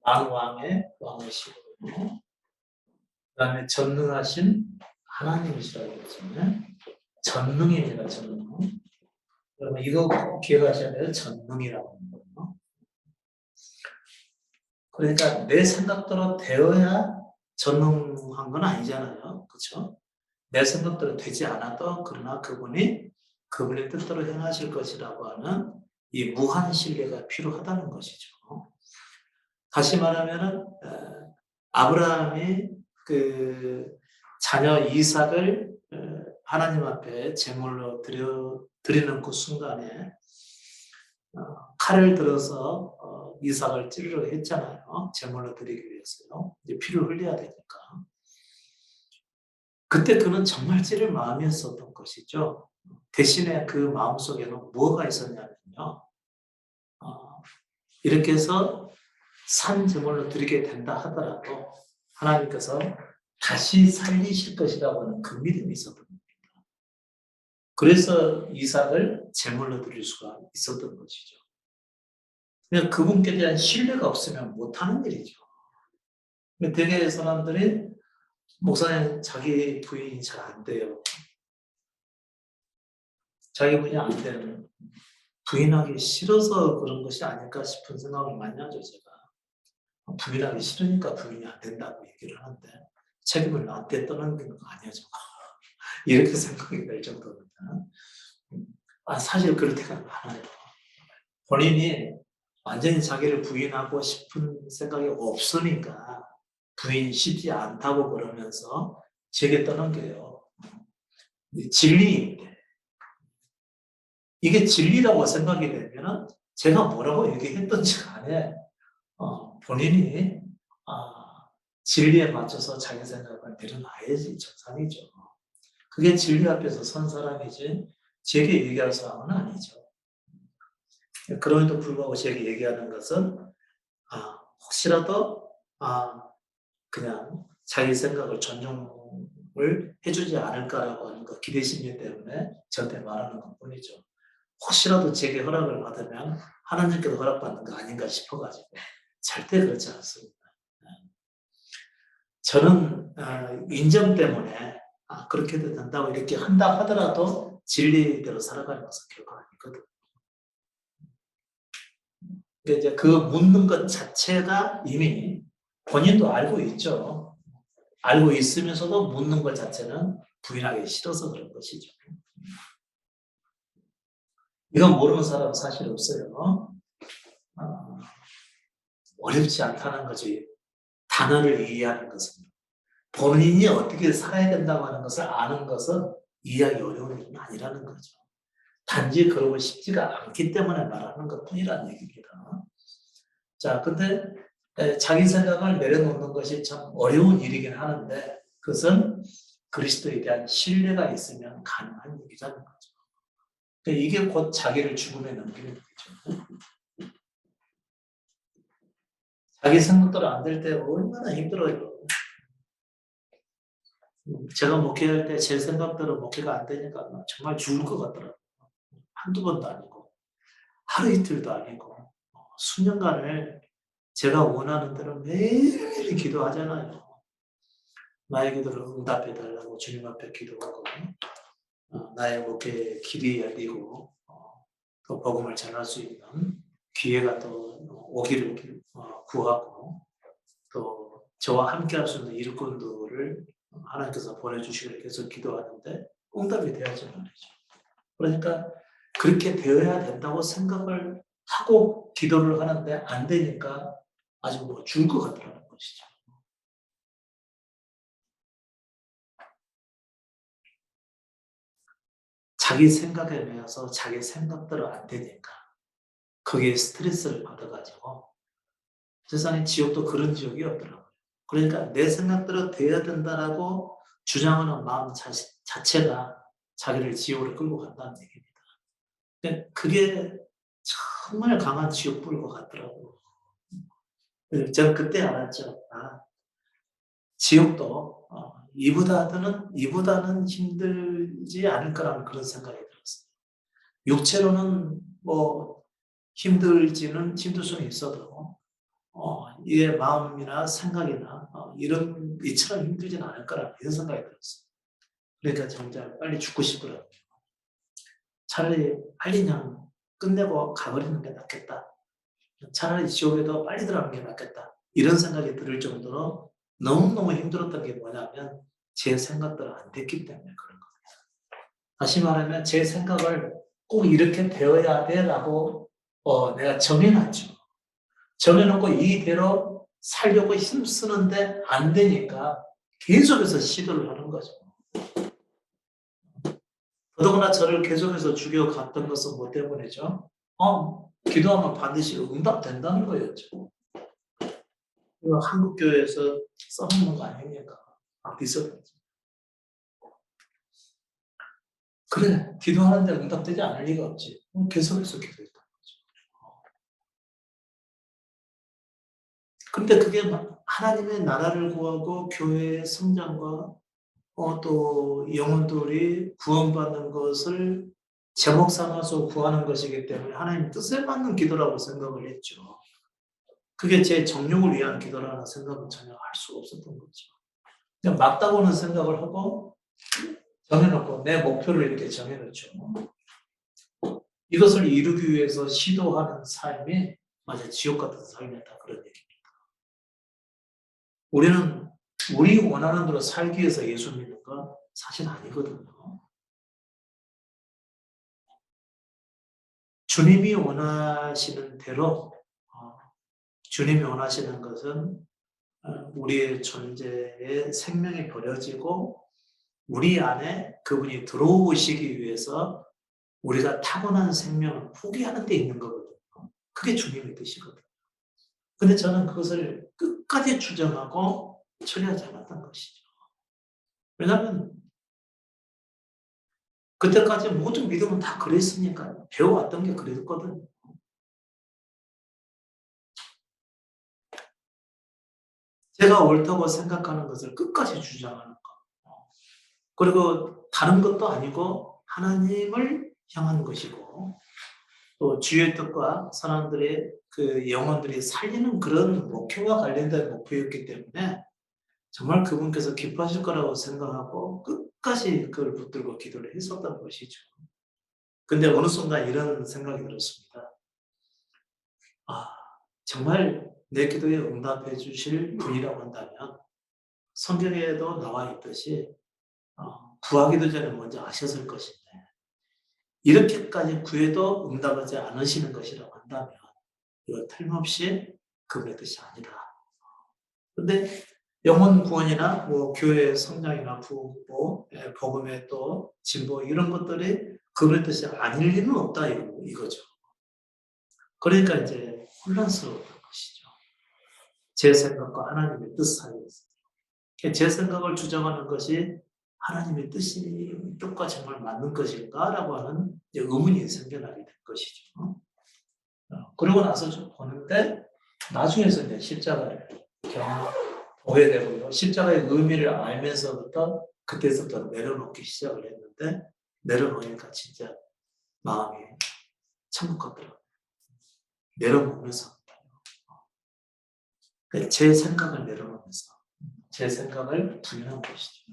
A: 만왕의 왕이시고, 그 다음에 전능하신 하나님이시라고 했잖아요. 전능입니다, 전능. 여러분, 이거 꼭 기억하셔야 돼요. 전능이라고 하는 거예요. 그러니까 내 생각대로 되어야 전능한 건 아니잖아요. 그렇죠? 내 생각대로 되지 않아도 그러나 그분이 그분의 뜻대로 행하실 것이라고 하는 이 무한 신뢰가 필요하다는 것이죠. 다시 말하면은 아브라함이 그 자녀 이삭을 하나님 앞에 제물로 드리는 그 순간에 칼을 들어서 이삭을 찌르려 했잖아요. 제물로 드리기 위해서요. 이제 피를 흘려야 되니까. 그때 그는 정말 찌를 마음이었었던 것이죠. 대신에 그 마음속에는 뭐가 있었냐면요. 이렇게 해서 산 제물로 드리게 된다 하더라도 하나님께서 다시 살리실 것이라고 하는 그 믿음이 있었던 겁니다. 그래서 이삭을 제물로 드릴 수가 있었던 것이죠. 그냥 그분께 대한 신뢰가 없으면 못하는 일이죠. 되게 사람들이 목사님 자기 부인이 잘 안 돼요. 자기 부인이 안 되는 부인하기 싫어서 그런 것이 아닐까 싶은 생각을 많이 하죠, 제가. 부인하기 싫으니까 부인이 안 된다고 얘기를 하는데 책임을 나한테 떠넘기는 거 아니야, 저거. 이렇게 생각이 될 정도입니다. 사실 그럴 때가 많아요. 본인이 완전히 자기를 부인하고 싶은 생각이 없으니까 부인이 쉽지 않다고 그러면서 제게 떠넘겨요. 진리인데 이게 진리라고 생각이 되면은 제가 뭐라고 얘기했던지 간에 본인이 진리에 맞춰서 자기 생각을 내려놔야지 정상이죠. 그게 진리 앞에서 선 사람이지 제게 얘기할 사람은 아니죠. 그럼에도 불구하고 제게 얘기하는 것은 혹시라도 그냥 자기 생각을 존중을 해주지 않을까라고 하는 그 기대심이 때문에 저한테 말하는 것뿐이죠. 혹시라도 제게 허락을 받으면 하나님께도 허락받는 거 아닌가 싶어가지고 절대 그렇지 않습니다. 저는 인정 때문에 그렇게도 된다고 이렇게 한다 하더라도 진리대로 살아가는 것은 결코 아니거든요. 이제 그 묻는 것 자체가 이미 본인도 알고 있죠. 알고 있으면서도 묻는 것 자체는 부인하기 싫어서 그런 것이죠. 이건 모르는 사람은 사실 없어요. 어렵지 않다는 거지. 단어를 이해하는 것은. 본인이 어떻게 살아야 된다고 하는 것을 아는 것은 이해하기 어려운 일은 아니라는 거죠. 단지 그러고 싶지가 않기 때문에 말하는 것 뿐이라는 얘기입니다. 자, 근데 자기 생각을 내려놓는 것이 참 어려운 일이긴 하는데 그것은 그리스도에 대한 신뢰가 있으면 가능한 일이라는 거죠. 이게 곧 자기를 죽음에 넘기는 거죠. 자기 생각대로 안 될 때 얼마나 힘들어요. 제가 목회할 때 제 생각대로 목회가 안 되니까 정말 죽을 것 같더라고요. 한두 번도 아니고 하루 이틀도 아니고 수년간을 제가 원하는 대로 매일매일 기도하잖아요. 나의 기도를 응답해 달라고 주님 앞에 기도하고 나의 목회의 길이 열리고 또 복음을 전할 수 있는 기회가 또 오기를 구하고 또 저와 함께 할 수 있는 일꾼들을 하나님께서 보내주시기를 계속 기도하는데 응답이 되어야지 말이죠. 그러니까 그렇게 되어야 된다고 생각을 하고 기도를 하는데 안 되니까 아주 죽을 것 같더라는 것이죠. 자기 생각에 매여서 자기 생각대로 안 되니까 거기에 스트레스를 받아가지고 세상에 지옥도 그런 지옥이 없더라고요. 그러니까 내 생각대로 돼야 된다라고 주장하는 마음 자체가 자기를 지옥으로 끌고 간다는 얘기입니다. 근데 그게 정말 강한 지옥불인 것 같더라고요. 저는 그때 알았죠. 지옥도 이보다는 힘들지 않을 거라는 그런 생각이 들었어요. 육체로는 힘들 수는 있어도 이게 마음이나 생각이나 이처럼 힘들지는 않을 거라는 이런 생각이 들었어요. 그러니까 정말 빨리 죽고 싶더라고요. 차라리 빨리 그냥 끝내고 가버리는 게 낫겠다. 차라리 지옥에도 빨리 들어가는 게 낫겠다. 이런 생각이 들 정도로 너무너무 힘들었던 게 뭐냐면 제 생각대로 안 됐기 때문에 그런 겁니다. 다시 말하면 제 생각을 꼭 이렇게 되어야 돼라고 내가 정해놨죠. 정해놓고 이대로 살려고 힘쓰는데 안 되니까 계속해서 시도를 하는 거죠. 더더구나 저를 계속해서 죽여갔던 것은 뭐 때문이죠? 기도하면 반드시 응답된다는 거였죠. 한국 교회에서 써놓는 거 아닙니까? 비슷하죠. 그래, 기도하는데 응답되지 않을 리가 없지. 계속해서 기도했던 거죠. 근데 그게 하나님의 나라를 구하고 교회의 성장과 또 영혼들이 구원받는 것을 제목 삼아서 구하는 것이기 때문에 하나님 뜻에 맞는 기도라고 생각을 했죠. 그게 제 정욕을 위한 기도라는 생각은 전혀 할 수가 없었던 거죠. 그냥 맞다고는 생각을 하고 정해놓고 내 목표를 이렇게 정해놓죠. 이것을 이루기 위해서 시도하는 삶이 맞아 지옥 같은 삶이다 그런 얘기입니다. 우리는 우리 원하는 대로 살기 위해서 예수 믿는 건 사실 아니거든요. 주님이 원하시는 대로 주님이 원하시는 것은 우리의 존재의 생명이 버려지고 우리 안에 그분이 들어오시기 위해서 우리가 타고난 생명을 포기하는 데 있는 거거든요. 그게 주님의 뜻이거든요. 근데 저는 그것을 끝까지 주장하고 처리하지 않았던 것이죠. 왜냐하면 그때까지 모든 믿음은 다 그랬으니까 배워왔던 게 그랬거든요. 제가 옳다고 생각하는 것을 끝까지 주장하는 것. 그리고 다른 것도 아니고 하나님을 향한 것이고 또 주의 뜻과 사람들의 그 영혼들이 살리는 그런 목표와 관련된 목표였기 때문에 정말 그분께서 기뻐하실 거라고 생각하고 끝까지 그걸 붙들고 기도를 했었던 것이죠. 근데 어느 순간 이런 생각이 들었습니다. 정말 내 기도에 응답해 주실 분이라고 한다면 성경에도 나와 있듯이 구하기도 전에 먼저 아셨을 것인데 이렇게까지 구해도 응답하지 않으시는 것이라고 한다면 이거 틀림없이 그분의 뜻이 아니다. 근데 영혼 구원이나 교회의 성장이나 부흥, 복음의 또 진보 이런 것들이 그분의 뜻이 아닐 리는 없다 이거죠. 그러니까 이제 혼란스러웠던 것이죠. 제 생각과 하나님의 뜻 사이에서. 제 생각을 주장하는 것이 하나님의 뜻과 정말 맞는 것인가라고 하는 의문이 생겨나게 된 것이죠. 그러고 나서 좀 보는데 나중에서 이제 십자가를 보게 되고요. 십자가의 의미를 알면서부터 그때서부터 내려놓기 시작을 했는데 내려놓으니까 진짜 마음이 천국 같더라고요. 내려놓으면서 제 생각을 내려놓으면서 제 생각을 부인한 것이죠.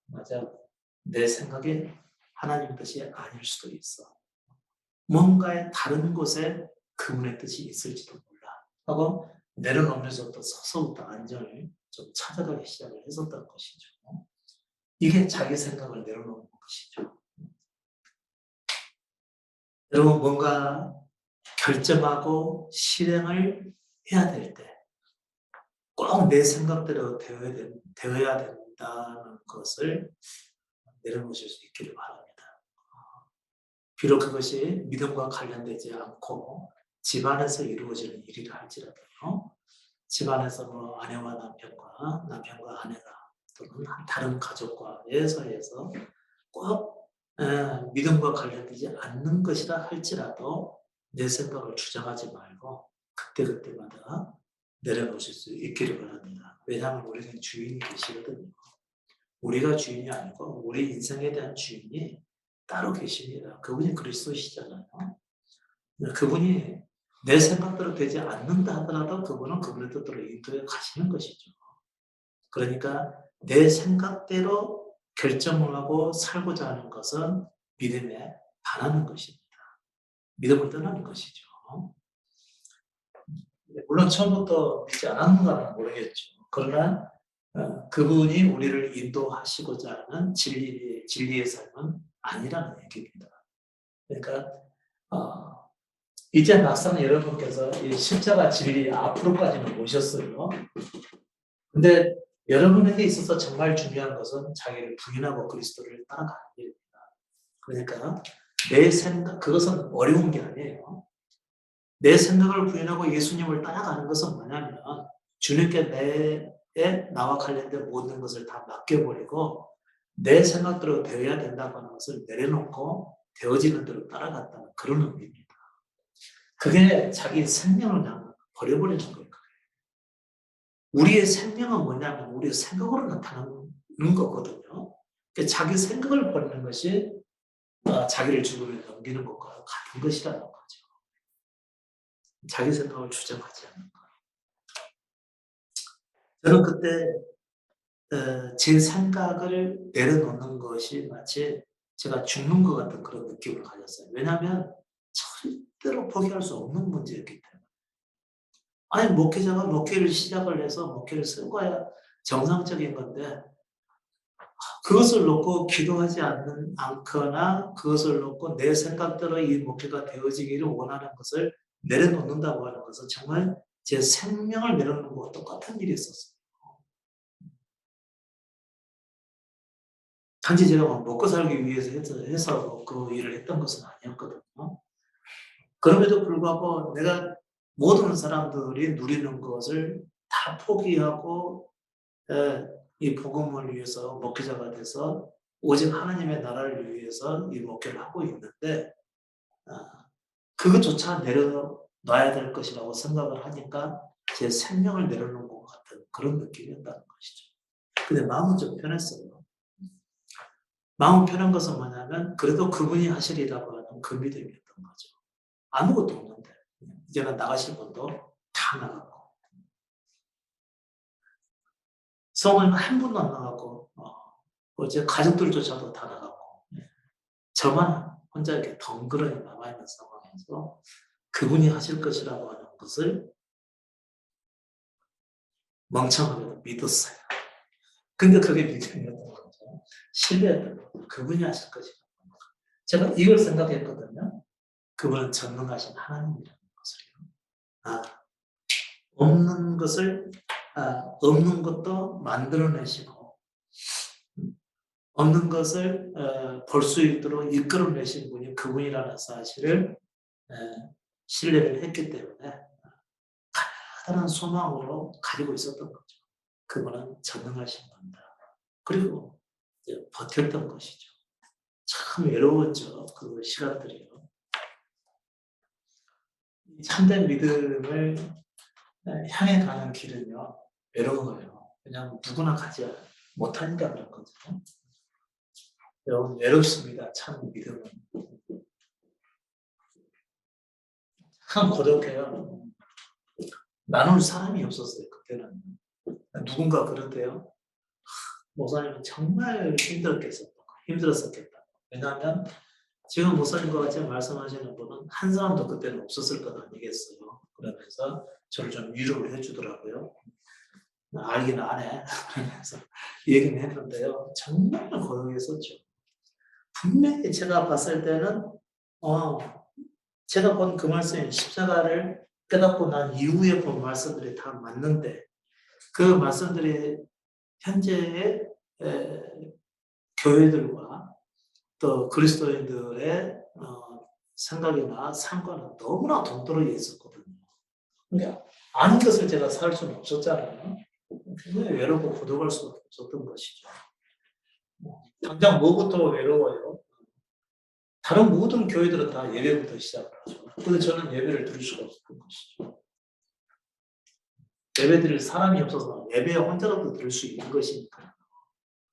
A: 맞아. 내 생각이 하나님 뜻이 아닐 수도 있어. 뭔가의 다른 곳에 그분의 뜻이 있을지도 몰라 하고 내려놓으면서부터 서서부터 안정을 좀 찾아가기 시작을 했었던 것이죠. 이게 자기 생각을 내려놓는 것이죠. 여러분 뭔가 결정하고 실행을 해야 될 때 꼭 내 생각대로 되어야 된다는 것을 내려놓으실 수 있기를 바랍니다. 비록 그것이 믿음과 관련되지 않고 집안에서 이루어지는 일이라 할지라도요. 집안에서 뭐 아내와 남편과 남편과 아내가 또는 다른 가족과의 사이에서 꼭 믿음과 관련되지 않는 것이라 할지라도 내 생각을 주장하지 말고 그때그때마다 내려놓으실 수 있기를 바랍니다. 왜냐하면 우리는 주인이 계시거든요. 우리가 주인이 아니고 우리 인생에 대한 주인이 따로 계십니다. 그분이 그리스도시잖아요. 그분이 내 생각대로 되지 않는다 하더라도 그분은 그분의 뜻대로 인도해 가시는 것이죠. 그러니까 내 생각대로 결정을 하고 살고자 하는 것은 믿음에 반하는 것입니다. 믿음을 떠나는 것이죠. 물론 처음부터 믿지 않았는가는 모르겠죠. 그러나 그분이 우리를 인도하시고자 하는 진리의 삶은 아니라는 얘기입니다. 그러니까 이제 막상 여러분께서 이 십자가 진리 앞으로까지는 오셨어요. 근데 여러분에게 있어서 정말 중요한 것은 자기를 부인하고 그리스도를 따라가는 일입니다. 그러니까 내 생각, 그것은 어려운 게 아니에요. 내 생각을 부인하고 예수님을 따라가는 것은 뭐냐면 주님께 나와 관련된 모든 것을 다 맡겨버리고 내 생각대로 되어야 된다고 하는 것을 내려놓고 되어지는 대로 따라갔다는 그런 의미입니다. 그게 자기 생명을 그냥 버려버리는 거예요. 우리의 생명은 뭐냐면 우리의 생각으로 나타나는 거거든요. 그러니까 자기 생각을 버리는 것이 자기를 죽음에 넘기는 것과 같은 것이라는 거죠. 자기 생각을 주장하지 않는 것. 저는 그때 제 생각을 내려놓는 것이 마치 제가 죽는 것 같은 그런 느낌을 가졌어요. 왜냐하면 절대로 포기할 수 없는 문제였기 때문에. 아니 목회자가 목회를 시작을 해서 목회를 세워야 정상적인 건데 그것을 놓고 기도하지 않거나 그것을 놓고 내 생각대로 이 목회가 되어지기를 원하는 것을 내려놓는다고 하는 것은 정말 제 생명을 내려놓는 것과 똑같은 일이 있었어요. 단지 제가 먹고 살기 위해서 해서 그 일을 했던 것은 아니었거든요. 그럼에도 불구하고 내가 모든 사람들이 누리는 것을 다 포기하고 이 복음을 위해서 목회자가 돼서 오직 하나님의 나라를 위해서 이 목회를 하고 있는데 그것조차 내려놔야 될 것이라고 생각을 하니까 제 생명을 내려놓은 것 같은 그런 느낌이었다는 것이죠. 근데 마음은 좀 편했어요. 마음 편한 것은 뭐냐면 그래도 그분이 하시리라고 하는 그 믿음이었던 거죠. 아무것도 없는데 이제는 나가실 분도 다 나갔고 성은 한 분도 안 나갔고 이제 가족들조차도 다 나갔고 저만 혼자 이렇게 덩그러니 남아있는 상황에서 그분이 하실 것이라고 하는 것을 멍청하게도 믿었어요. 근데 그게 믿음이었던 거죠. 신뢰했던 거죠. 그분이 하실 것이라고. 제가 이걸 생각했거든요. 그분은 전능하신 하나님이라는 것을요. 없는 것을 없는 것도 만들어내시고 없는 것을 볼 수 있도록 이끌어내신 분이 그분이라는 사실을 신뢰를 했기 때문에 가난한 소망으로 가지고 있었던 거죠. 그분은 전능하신 분이다. 그리고 버텼던 것이죠. 참 외로웠죠. 그 시간들이요. 참된 믿음을 향해 가는 길은요. 외로워요. 그냥 누구나 가지 못하니까 그런 거죠. 여러분, 외롭습니다. 참 믿음은. 참 고독해요. 나눌 사람이 없었어요, 그때는. 누군가 그런데요. 목사님은 정말 힘들었었겠다. 왜냐하면 지금 목사님과 같이 말씀하시는 분은 한 사람도 그때는 없었을 것 아니겠어요. 그러면서 저를 좀 위로를 해주더라고요. 알긴 안 해. 그러면서 얘기는 했는데요. 정말 고독했었죠. 분명히 제가 봤을 때는 제가 본 그 말씀이 십자가를 깨닫고 난 이후에 본 말씀들이 다 맞는데 그 말씀들이 현재의 교회들과 또 그리스도인들의 생각이나 삶과는 너무나 동떨어져 있었거든요. 그러니까 아는 것을 제가 살 수는 없었잖아요. 굉장히 외롭고 고독할 수밖에 없었던 것이죠. 당장 뭐부터 외로워요? 다른 모든 교회들은 다 예배부터 시작을 하죠. 근데 저는 예배를 드릴 수가 없었던 것이죠. 예배 드릴 사람이 없어서 예배에 혼자라도 드릴 수 있는 것이니까.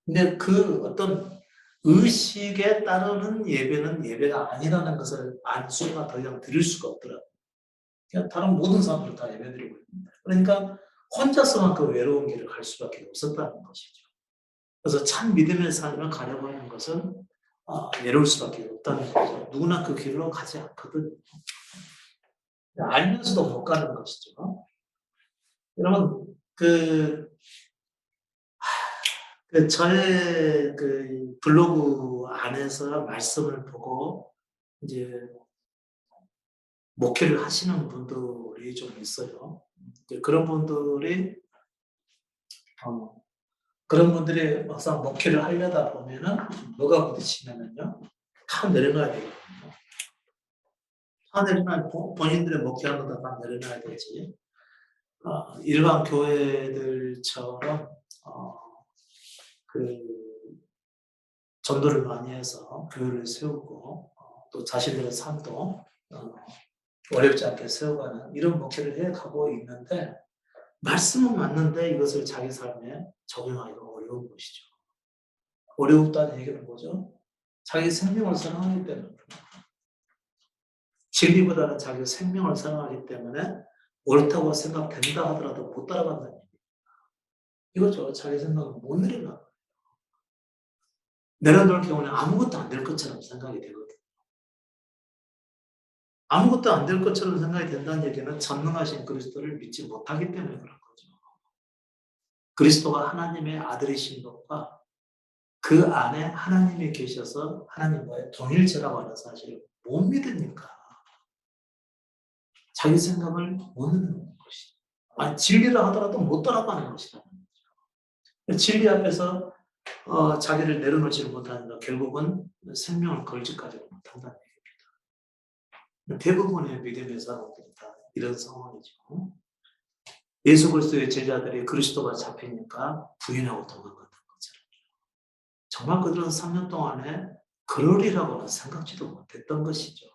A: 근데 그 어떤 의식에 따르는 예배는 예배가 아니라는 것을 안 순간 더 이상 드릴 수가 없더라고요. 그냥 다른 모든 사람들은 다 예배 드리고 있는데. 그러니까 혼자서만 그 외로운 길을 갈 수밖에 없었다는 것이죠. 그래서 참 믿음의 삶을 가려고 하는 것은 외로울 수밖에 없다는 거죠. 누구나 그 길로 가지 않거든요. 알면서도 못 가는 것이죠. 여러분, 저의 블로그 안에서 말씀을 보고 이제 목회를 하시는 분들이 좀 있어요. 그런 분들이 막상 목회를 하려다 보면은 뭐가 부딪히냐면요. 다 내려놔야 되거든요. 다 내려놔야 본인들의 목회하는 것도 다 내려놔야 되지. 일반 교회들처럼 전도를 많이 해서 교회를 세우고 또 자신들의 삶도 어렵지 않게 세워가는 이런 목회를 해가고 있는데 말씀은 맞는데 이것을 자기 삶에 적용하기가 어려운 것이죠. 어렵다는 얘기는 뭐죠? 자기 생명을 사랑하기 때문에 진리보다는 자기 생명을 사랑하기 때문에 옳다고 생각된다 하더라도 못 따라간다는 얘기예요. 이거죠. 자기 생각을 못 내려놔. 내려놓을 경우는 아무것도 안 될 것처럼 생각이 되거든요. 아무것도 안 될 것처럼 생각이 된다는 얘기는 전능하신 그리스도를 믿지 못하기 때문에 그런 거죠. 그리스도가 하나님의 아들이신 것과 그 안에 하나님이 계셔서 하나님과의 동일체라고 하는 사실을 못 믿으니까 자기 생각을 못 내는 것이죠. 진리를 하더라도 못 따라가는 것이라는 거죠. 진리 앞에서 자기를 내려놓지 못하니까 결국은 생명을 걸지까지 못한다는 얘기입니다. 대부분의 믿음의 사람들이 다 이런 상황이죠. 예수 그리스도의 제자들이 그리스도가 잡히니까 부인하고 도망갔던 것처럼 정말 그들은 3년 동안에 그러리라고는 생각지도 못했던 것이죠.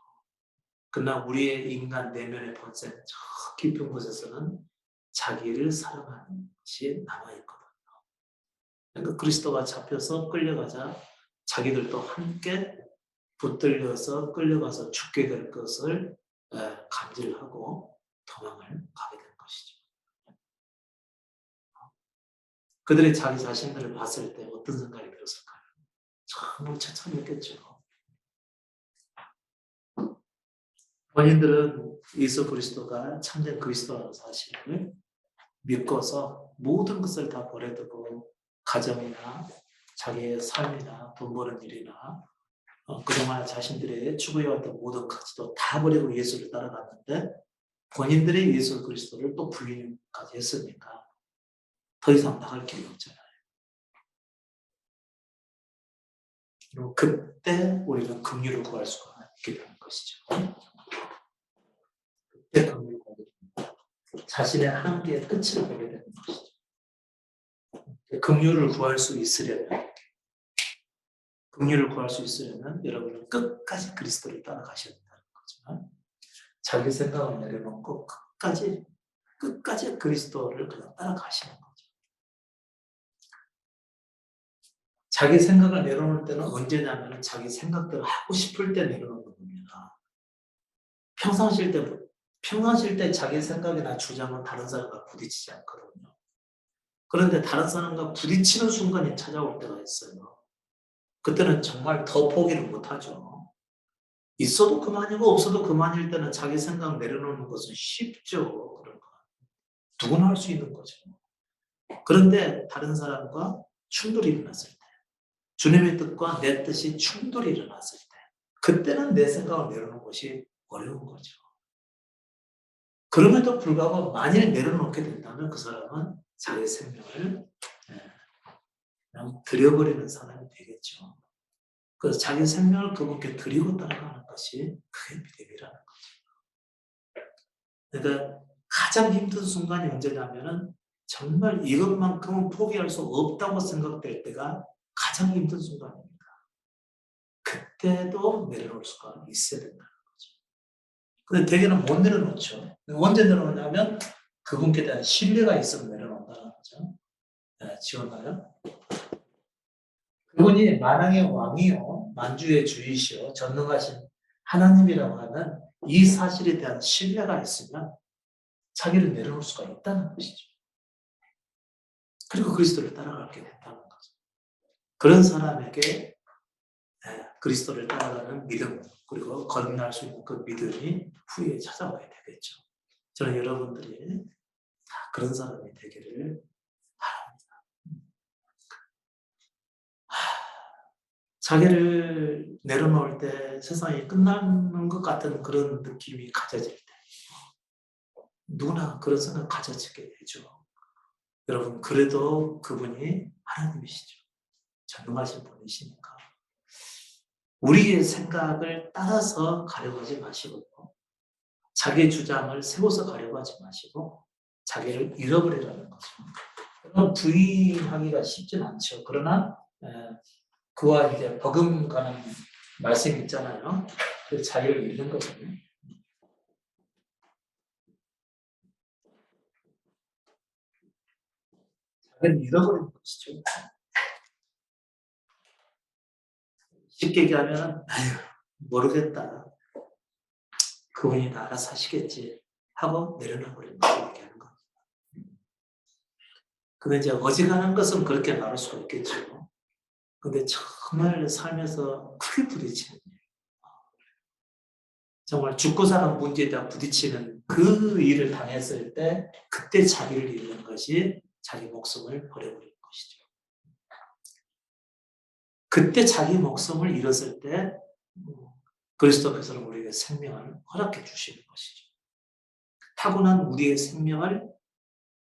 A: 그러나 우리의 인간 내면의 본성 저 깊은 곳에서는 자기를 사랑하는 것이 남아있거든요. 그러니까 그리스도가 잡혀서 끌려가자 자기들도 함께 붙들려서 끌려가서 죽게 될 것을 감지를 하고 도망을 가게 된 것이죠. 그들이 자기 자신들을 봤을 때 어떤 생각이 들었을까요? 정말 처참했겠죠. 본인들은 예수 그리스도가 참된 그리스도라는 사실을 믿고서 모든 것을 다 버려두고 가정이나 자기의 삶이나 돈 버는 일이나 그동안 자신들의 추구해왔던 모든 가치도 다 버리고 예수를 따라갔는데 본인들이 예수 그리스도를 또 부인까지 했으니까 더 이상 나갈 길이 없잖아요. 그리고 그때 우리는 긍휼을 구할 수가 있게 되는 것이죠. 그때 긍휼을 구하게 됩니다. 자신의 한계의 끝을 보게 되는 것이죠. 긍휼을 구할 수 있으려면 여러분은 끝까지 그리스도를 따라가셔야 된다는 거죠. 자기 생각을 내려놓고 끝까지 그리스도를 그냥 따라가시는 거죠. 자기 생각을 내려놓을 때는 언제냐면 자기 생각대로 하고 싶을 때 내려놓는 겁니다. 평상시일 때 자기 생각이나 주장은 다른 사람과 부딪히지 않거든요. 그런데 다른 사람과 부딪히는 순간이 찾아올 때가 있어요. 그때는 정말 더 포기를 못하죠. 있어도 그만이고 없어도 그만일 때는 자기 생각 내려놓는 것은 쉽죠. 그런 거. 누구나 할 수 있는 거죠. 그런데 다른 사람과 충돌이 일어났을 때, 주님의 뜻과 내 뜻이 충돌이 일어났을 때, 그때는 내 생각을 내려놓는 것이 어려운 거죠. 그럼에도 불구하고 만일 내려놓게 된다면 그 사람은 자기 생명을 그냥 들여버리는 사람이 되겠죠. 그래서 자기 생명을 그분께 드리고 따라가는 것이 그게 믿음이라는 거죠. 그러니까 가장 힘든 순간이 언제냐면은 정말 이것만큼은 포기할 수 없다고 생각될 때가 가장 힘든 순간입니다. 그때도 내려놓을 수가 있어야 된다는 거죠. 근데 대개는 못 내려놓죠. 언제 내려놓냐면 그분께 대한 신뢰가 있으면 내려놓는다는 거죠. 네, 지원가요? 그분이 만왕의 왕이요, 만주의 주이시요, 전능하신 하나님이라고 하는 이 사실에 대한 신뢰가 있으면 자기를 내려놓을 수가 있다는 것이죠. 그리고 그리스도를 따라가게 된다는 거죠. 그런 사람에게 그리스도를 따라가는 믿음, 그리고 거듭날 수 있는 그 믿음이 후에 찾아와야 되겠죠. 저는 여러분들이 다 그런 사람이 되기를 바랍니다. 자기를 내려놓을 때 세상이 끝나는 것 같은 그런 느낌이 가져질 때, 누구나 그런 생각 가져지게 되죠. 여러분, 그래도 그분이 하나님이시죠. 전능하신 분이시니까. 우리의 생각을 따라서 가려고 하지 마시고, 자기의 주장을 세워서 가려고 하지 마시고, 자기를 잃어버리라는 거죠. 그럼 부인하기가 쉽진 않죠. 그러나, 그와 이제 버금가는 말씀이 있잖아요. 그 자기를 잃는 거거든요. 자기를 잃어버리는 것이죠. 쉽게 얘기하면, 아휴, 모르겠다. 그분이 다 알아서 하시겠지. 하고 내려놔버리는 것을 얘기하는 겁니다. 근데 이제 어지간한 것은 그렇게 말할 수가 있겠죠. 근데 정말 삶에서 크게 부딪히는 일, 정말 죽고 사는 문제에 대한 부딪히는 그 일을 당했을 때 그때 자기를 잃는 것이 자기 목숨을 버려버리는 것이죠. 그때 자기 목숨을 잃었을 때 그리스도께서는 우리에게 생명을 허락해 주시는 것이죠. 타고난 우리의 생명을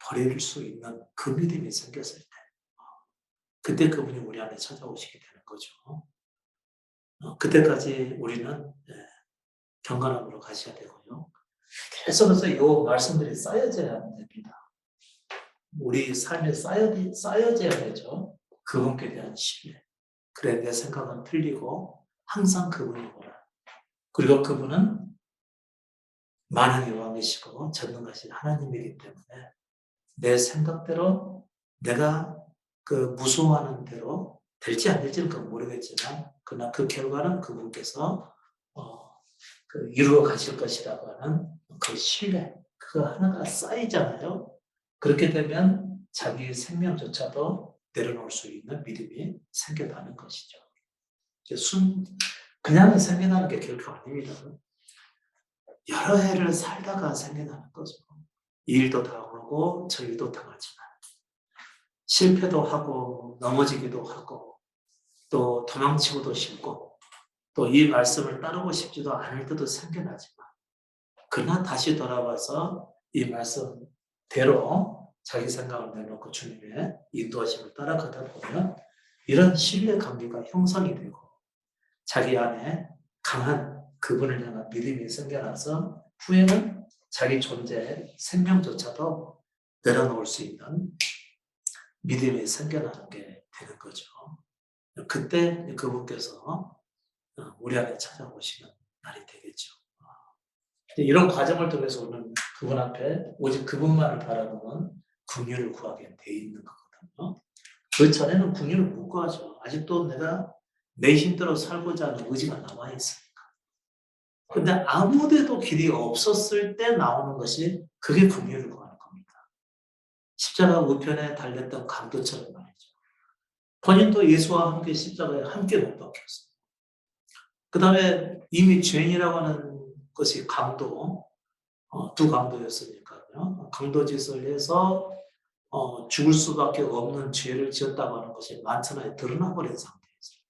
A: 버릴 수 있는 그 믿음이 생겼을 때 그때 그분이 우리 안에 찾아오시게 되는 거죠. 그때까지 우리는 경건함으로 가셔야 되고요. 계속해서 이 말씀들이 쌓여져야 됩니다. 우리 삶에 쌓여져야 되죠. 그분께 대한 신뢰. 그래, 내 생각은 틀리고 항상 그분이구나. 그리고 그분은 만왕의 왕이시고 전능하신 하나님이기 때문에 내 생각대로 내가 그 무서워하는 대로 될지 안 될지는 모르겠지만 그러나 그 결과는 그분께서 이루어 가실 것이라고 하는 그 신뢰, 그 하나가 쌓이잖아요. 그렇게 되면 자기 생명조차도 내려놓을 수 있는 믿음이 생겨나는 것이죠. 그냥 생겨나는 게 결코 아닙니다. 여러 해를 살다가 생겨나는 거죠. 이 일도 당하고 저 일도 당하지만 실패도 하고 넘어지기도 하고 또 도망치고도 싶고 또 이 말씀을 따르고 싶지도 않을 때도 생겨나지만 그러나 다시 돌아와서 이 말씀대로 자기 생각을 내놓고 주님의 인도하심을 따라가다 보면 이런 신뢰 관계가 형성이 되고 자기 안에 강한 그분을 향한 믿음이 생겨나서 후에는 자기 존재의 생명조차도 내려놓을 수 있는 믿음이 생겨나는 게 되는 거죠. 그때 그분께서 우리 안에 찾아오시는 날이 되겠죠. 이런 과정을 통해서 우리는 그분 앞에 오직 그분만을 바라보는 긍휼을 구하게 돼 있는 거거든요. 그 전에는 궁유를 못 구하죠. 아직도 내가 내 힘대로 살고자 하는 의지가 남아있으니까. 근데 아무 데도 길이 없었을 때 나오는 것이 그게 궁유를 구하는 겁니다. 십자가 우편에 달렸던 강도처럼 말이죠. 본인도 예수와 함께 십자가에 함께 못 박혔어요. 그 다음에 이미 죄인이라고 하는 것이 강도, 두 강도였으니까요. 강도짓을 해서 죽을 수밖에 없는 죄를 지었다고 하는 것이 만천하에 드러나버린 상태였어요.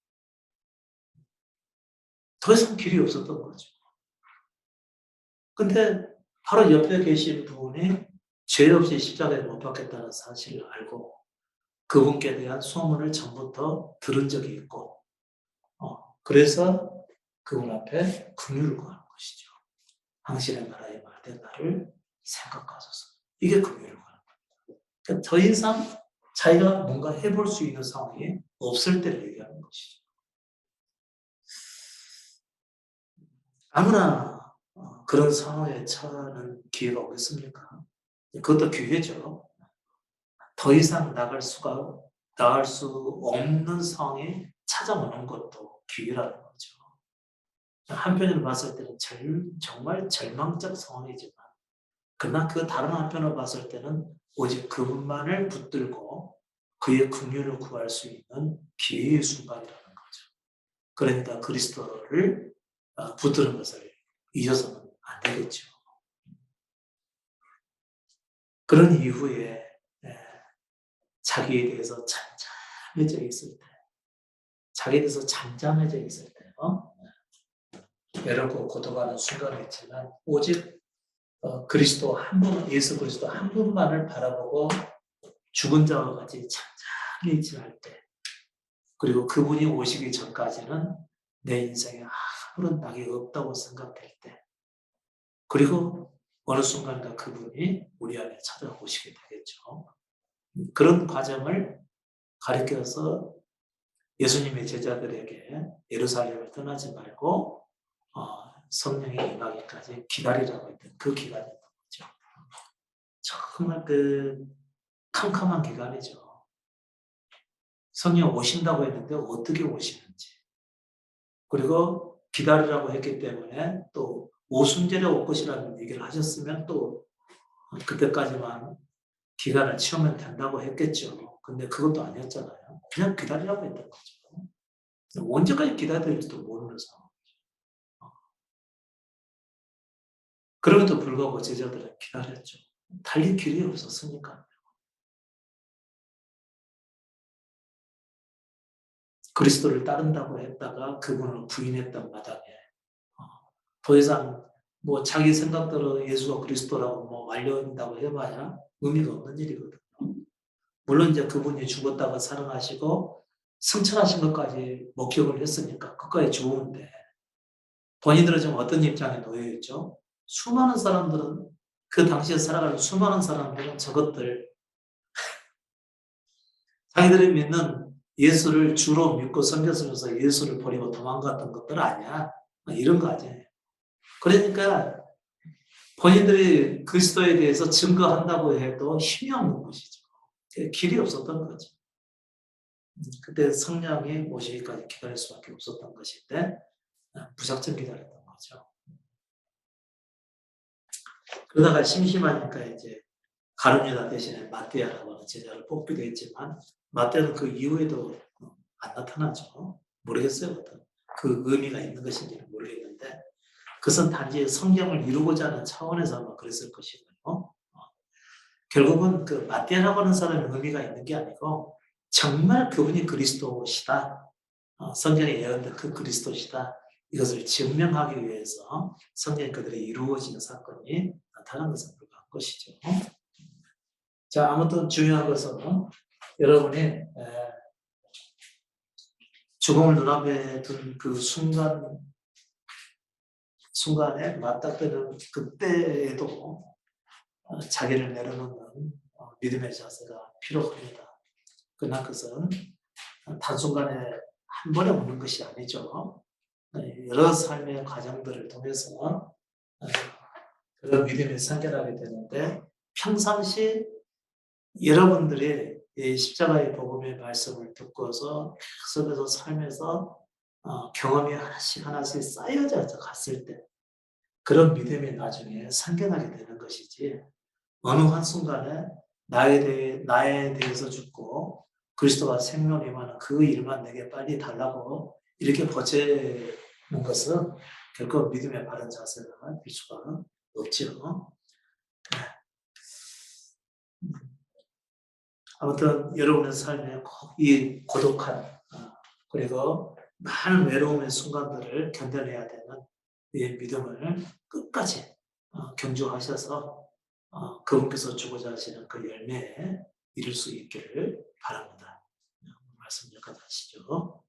A: 더 이상 길이 없었던 거죠. 근데 바로 옆에 계신 분이 죄 없이 십자가에 못 박혔다는 사실을 알고 그분께 대한 소문을 전부터 들은 적이 있고, 그래서 그분 앞에 긍휼을 구하는 것이죠. 당신의 나라의 말된 나를 생각하소서. 이게 긍휼을 구하는 겁니다. 그러니까 더 이상 자기가 뭔가 해볼 수 있는 상황이 없을 때를 얘기하는 것이죠. 아무나 그런 상황에 처하는 기회가 오겠습니까? 그것도 기회죠. 더 이상 나갈 수 없는 상황이 찾아오는 것도 기회라는 거죠. 한편으로 봤을 때는 정말 절망적 상황이지만, 그러나 그 다른 한편으로 봤을 때는 오직 그분만을 붙들고 그의 긍휼을 구할 수 있는 기회의 순간이라는 거죠. 그러니까 그리스도를 붙드는 것을 잊어서는 안 되겠죠. 그런 이후에 자기에 대해서 잠잠해져 있을 때, 자기에 대해서 잠잠해져 있을 때요. 외롭고 고독하는 순간이 있지만 오직 그리스도 한 분, 예수 그리스도 한 분만을 바라보고 죽은 자와 같이 잠잠히 지날 때, 그리고 그분이 오시기 전까지는 내 인생에 아무런 낙이 없다고 생각될 때, 그리고 어느 순간인가 그분이 우리 안에 찾아오시게 되겠죠. 그런 과정을 가리켜서 예수님의 제자들에게 예루살렘을 떠나지 말고 성령의 임하기까지 기다리라고 했던 그 기간이었던 거죠. 정말 그 캄캄한 기간이죠. 성령 오신다고 했는데 어떻게 오시는지, 그리고 기다리라고 했기 때문에 또 오순절에 올 것이라는 얘기를 하셨으면 또 그때까지만 기간을 채우면 된다고 했겠죠. 근데 그것도 아니었잖아요. 그냥 기다리라고 했던 거죠. 언제까지 기다려야 될지도 모르는 상황이죠. 그럼에도 불구하고 제자들은 기다렸죠. 달릴 길이 없었으니까. 그리스도를 따른다고 했다가 그분을 부인했던 마당에 더 이상 뭐 자기 생각대로 예수가 그리스도라고 뭐 말려온다고 해봐야 의미가 없는 일이거든요. 물론 이제 그분이 죽었다가 살아나시고 승천하신 것까지 목격을 했으니까 그까지 좋은데, 본인들은 지금 어떤 입장에 놓여 있죠? 수많은 사람들은, 그 당시에 살아가는 수많은 사람들은 저것들, 자기들이 믿는 예수를 주로 믿고 섬겼으면서 예수를 버리고 도망갔던 것들 아니야? 이런 거 아니에요. 그러니까 본인들이 그리스도에 대해서 증거한다고 해도 힘이 없는 것이죠. 길이 없었던 거죠. 그때 성령이 오시기까지 기다릴 수밖에 없었던 것인데 무작정 기다렸던 거죠. 그러다가 심심하니까 이제 가룟유다 대신에 마띠아라고 하는 제자를 뽑기도 했지만 마띠아는 그 이후에도 안 나타나죠. 모르겠어요. 어떤 그 의미가 있는 것인지는 모르겠는데 그것은 단지 성경을 이루고자 하는 차원에서 아마 그랬을 것이고요. 결국은 그 마띠아라고 하는 사람의 의미가 있는 게 아니고 정말 그분이 그리스도시다, 성경에 예언된 그 그리스도시다, 이것을 증명하기 위해서 성경에 그들이 이루어지는 사건이 나타난 것에 불과한 것이죠. 자, 아무튼 중요한 것은 여러분이 죽음을 눈앞에 둔 그 순간에 맞닥뜨는 그때에도 자기를 내려놓는 믿음의 자세가 필요합니다. 그러나 그것은 단순간에 한 번에 오는 것이 아니죠. 여러 삶의 과정들을 통해서 그런 믿음이 생겨나게 되는데, 평상시 여러분들이 이 십자가의 복음의 말씀을 듣고서 계속해서 삶에서 경험이 하나씩 하나씩 쌓여져 갔을 때 그런 믿음이 나중에 생겨나게 되는 것이지 어느 한순간에 나에 대해서 죽고 그리스도가 생명을 임하는 그 일만 내게 빨리 달라고 이렇게 버티는 것은 결코 믿음의 바른 자세가 될 수가 없죠. 아무튼 여러분의 삶에 꼭 이 고독한 그리고 많은 외로움의 순간들을 견뎌내야 되는 이 믿음을 끝까지 경주하셔서 그분께서 주고자 하시는 그 열매에 이룰 수 있기를 바랍니다. 말씀 여기까지 하시죠.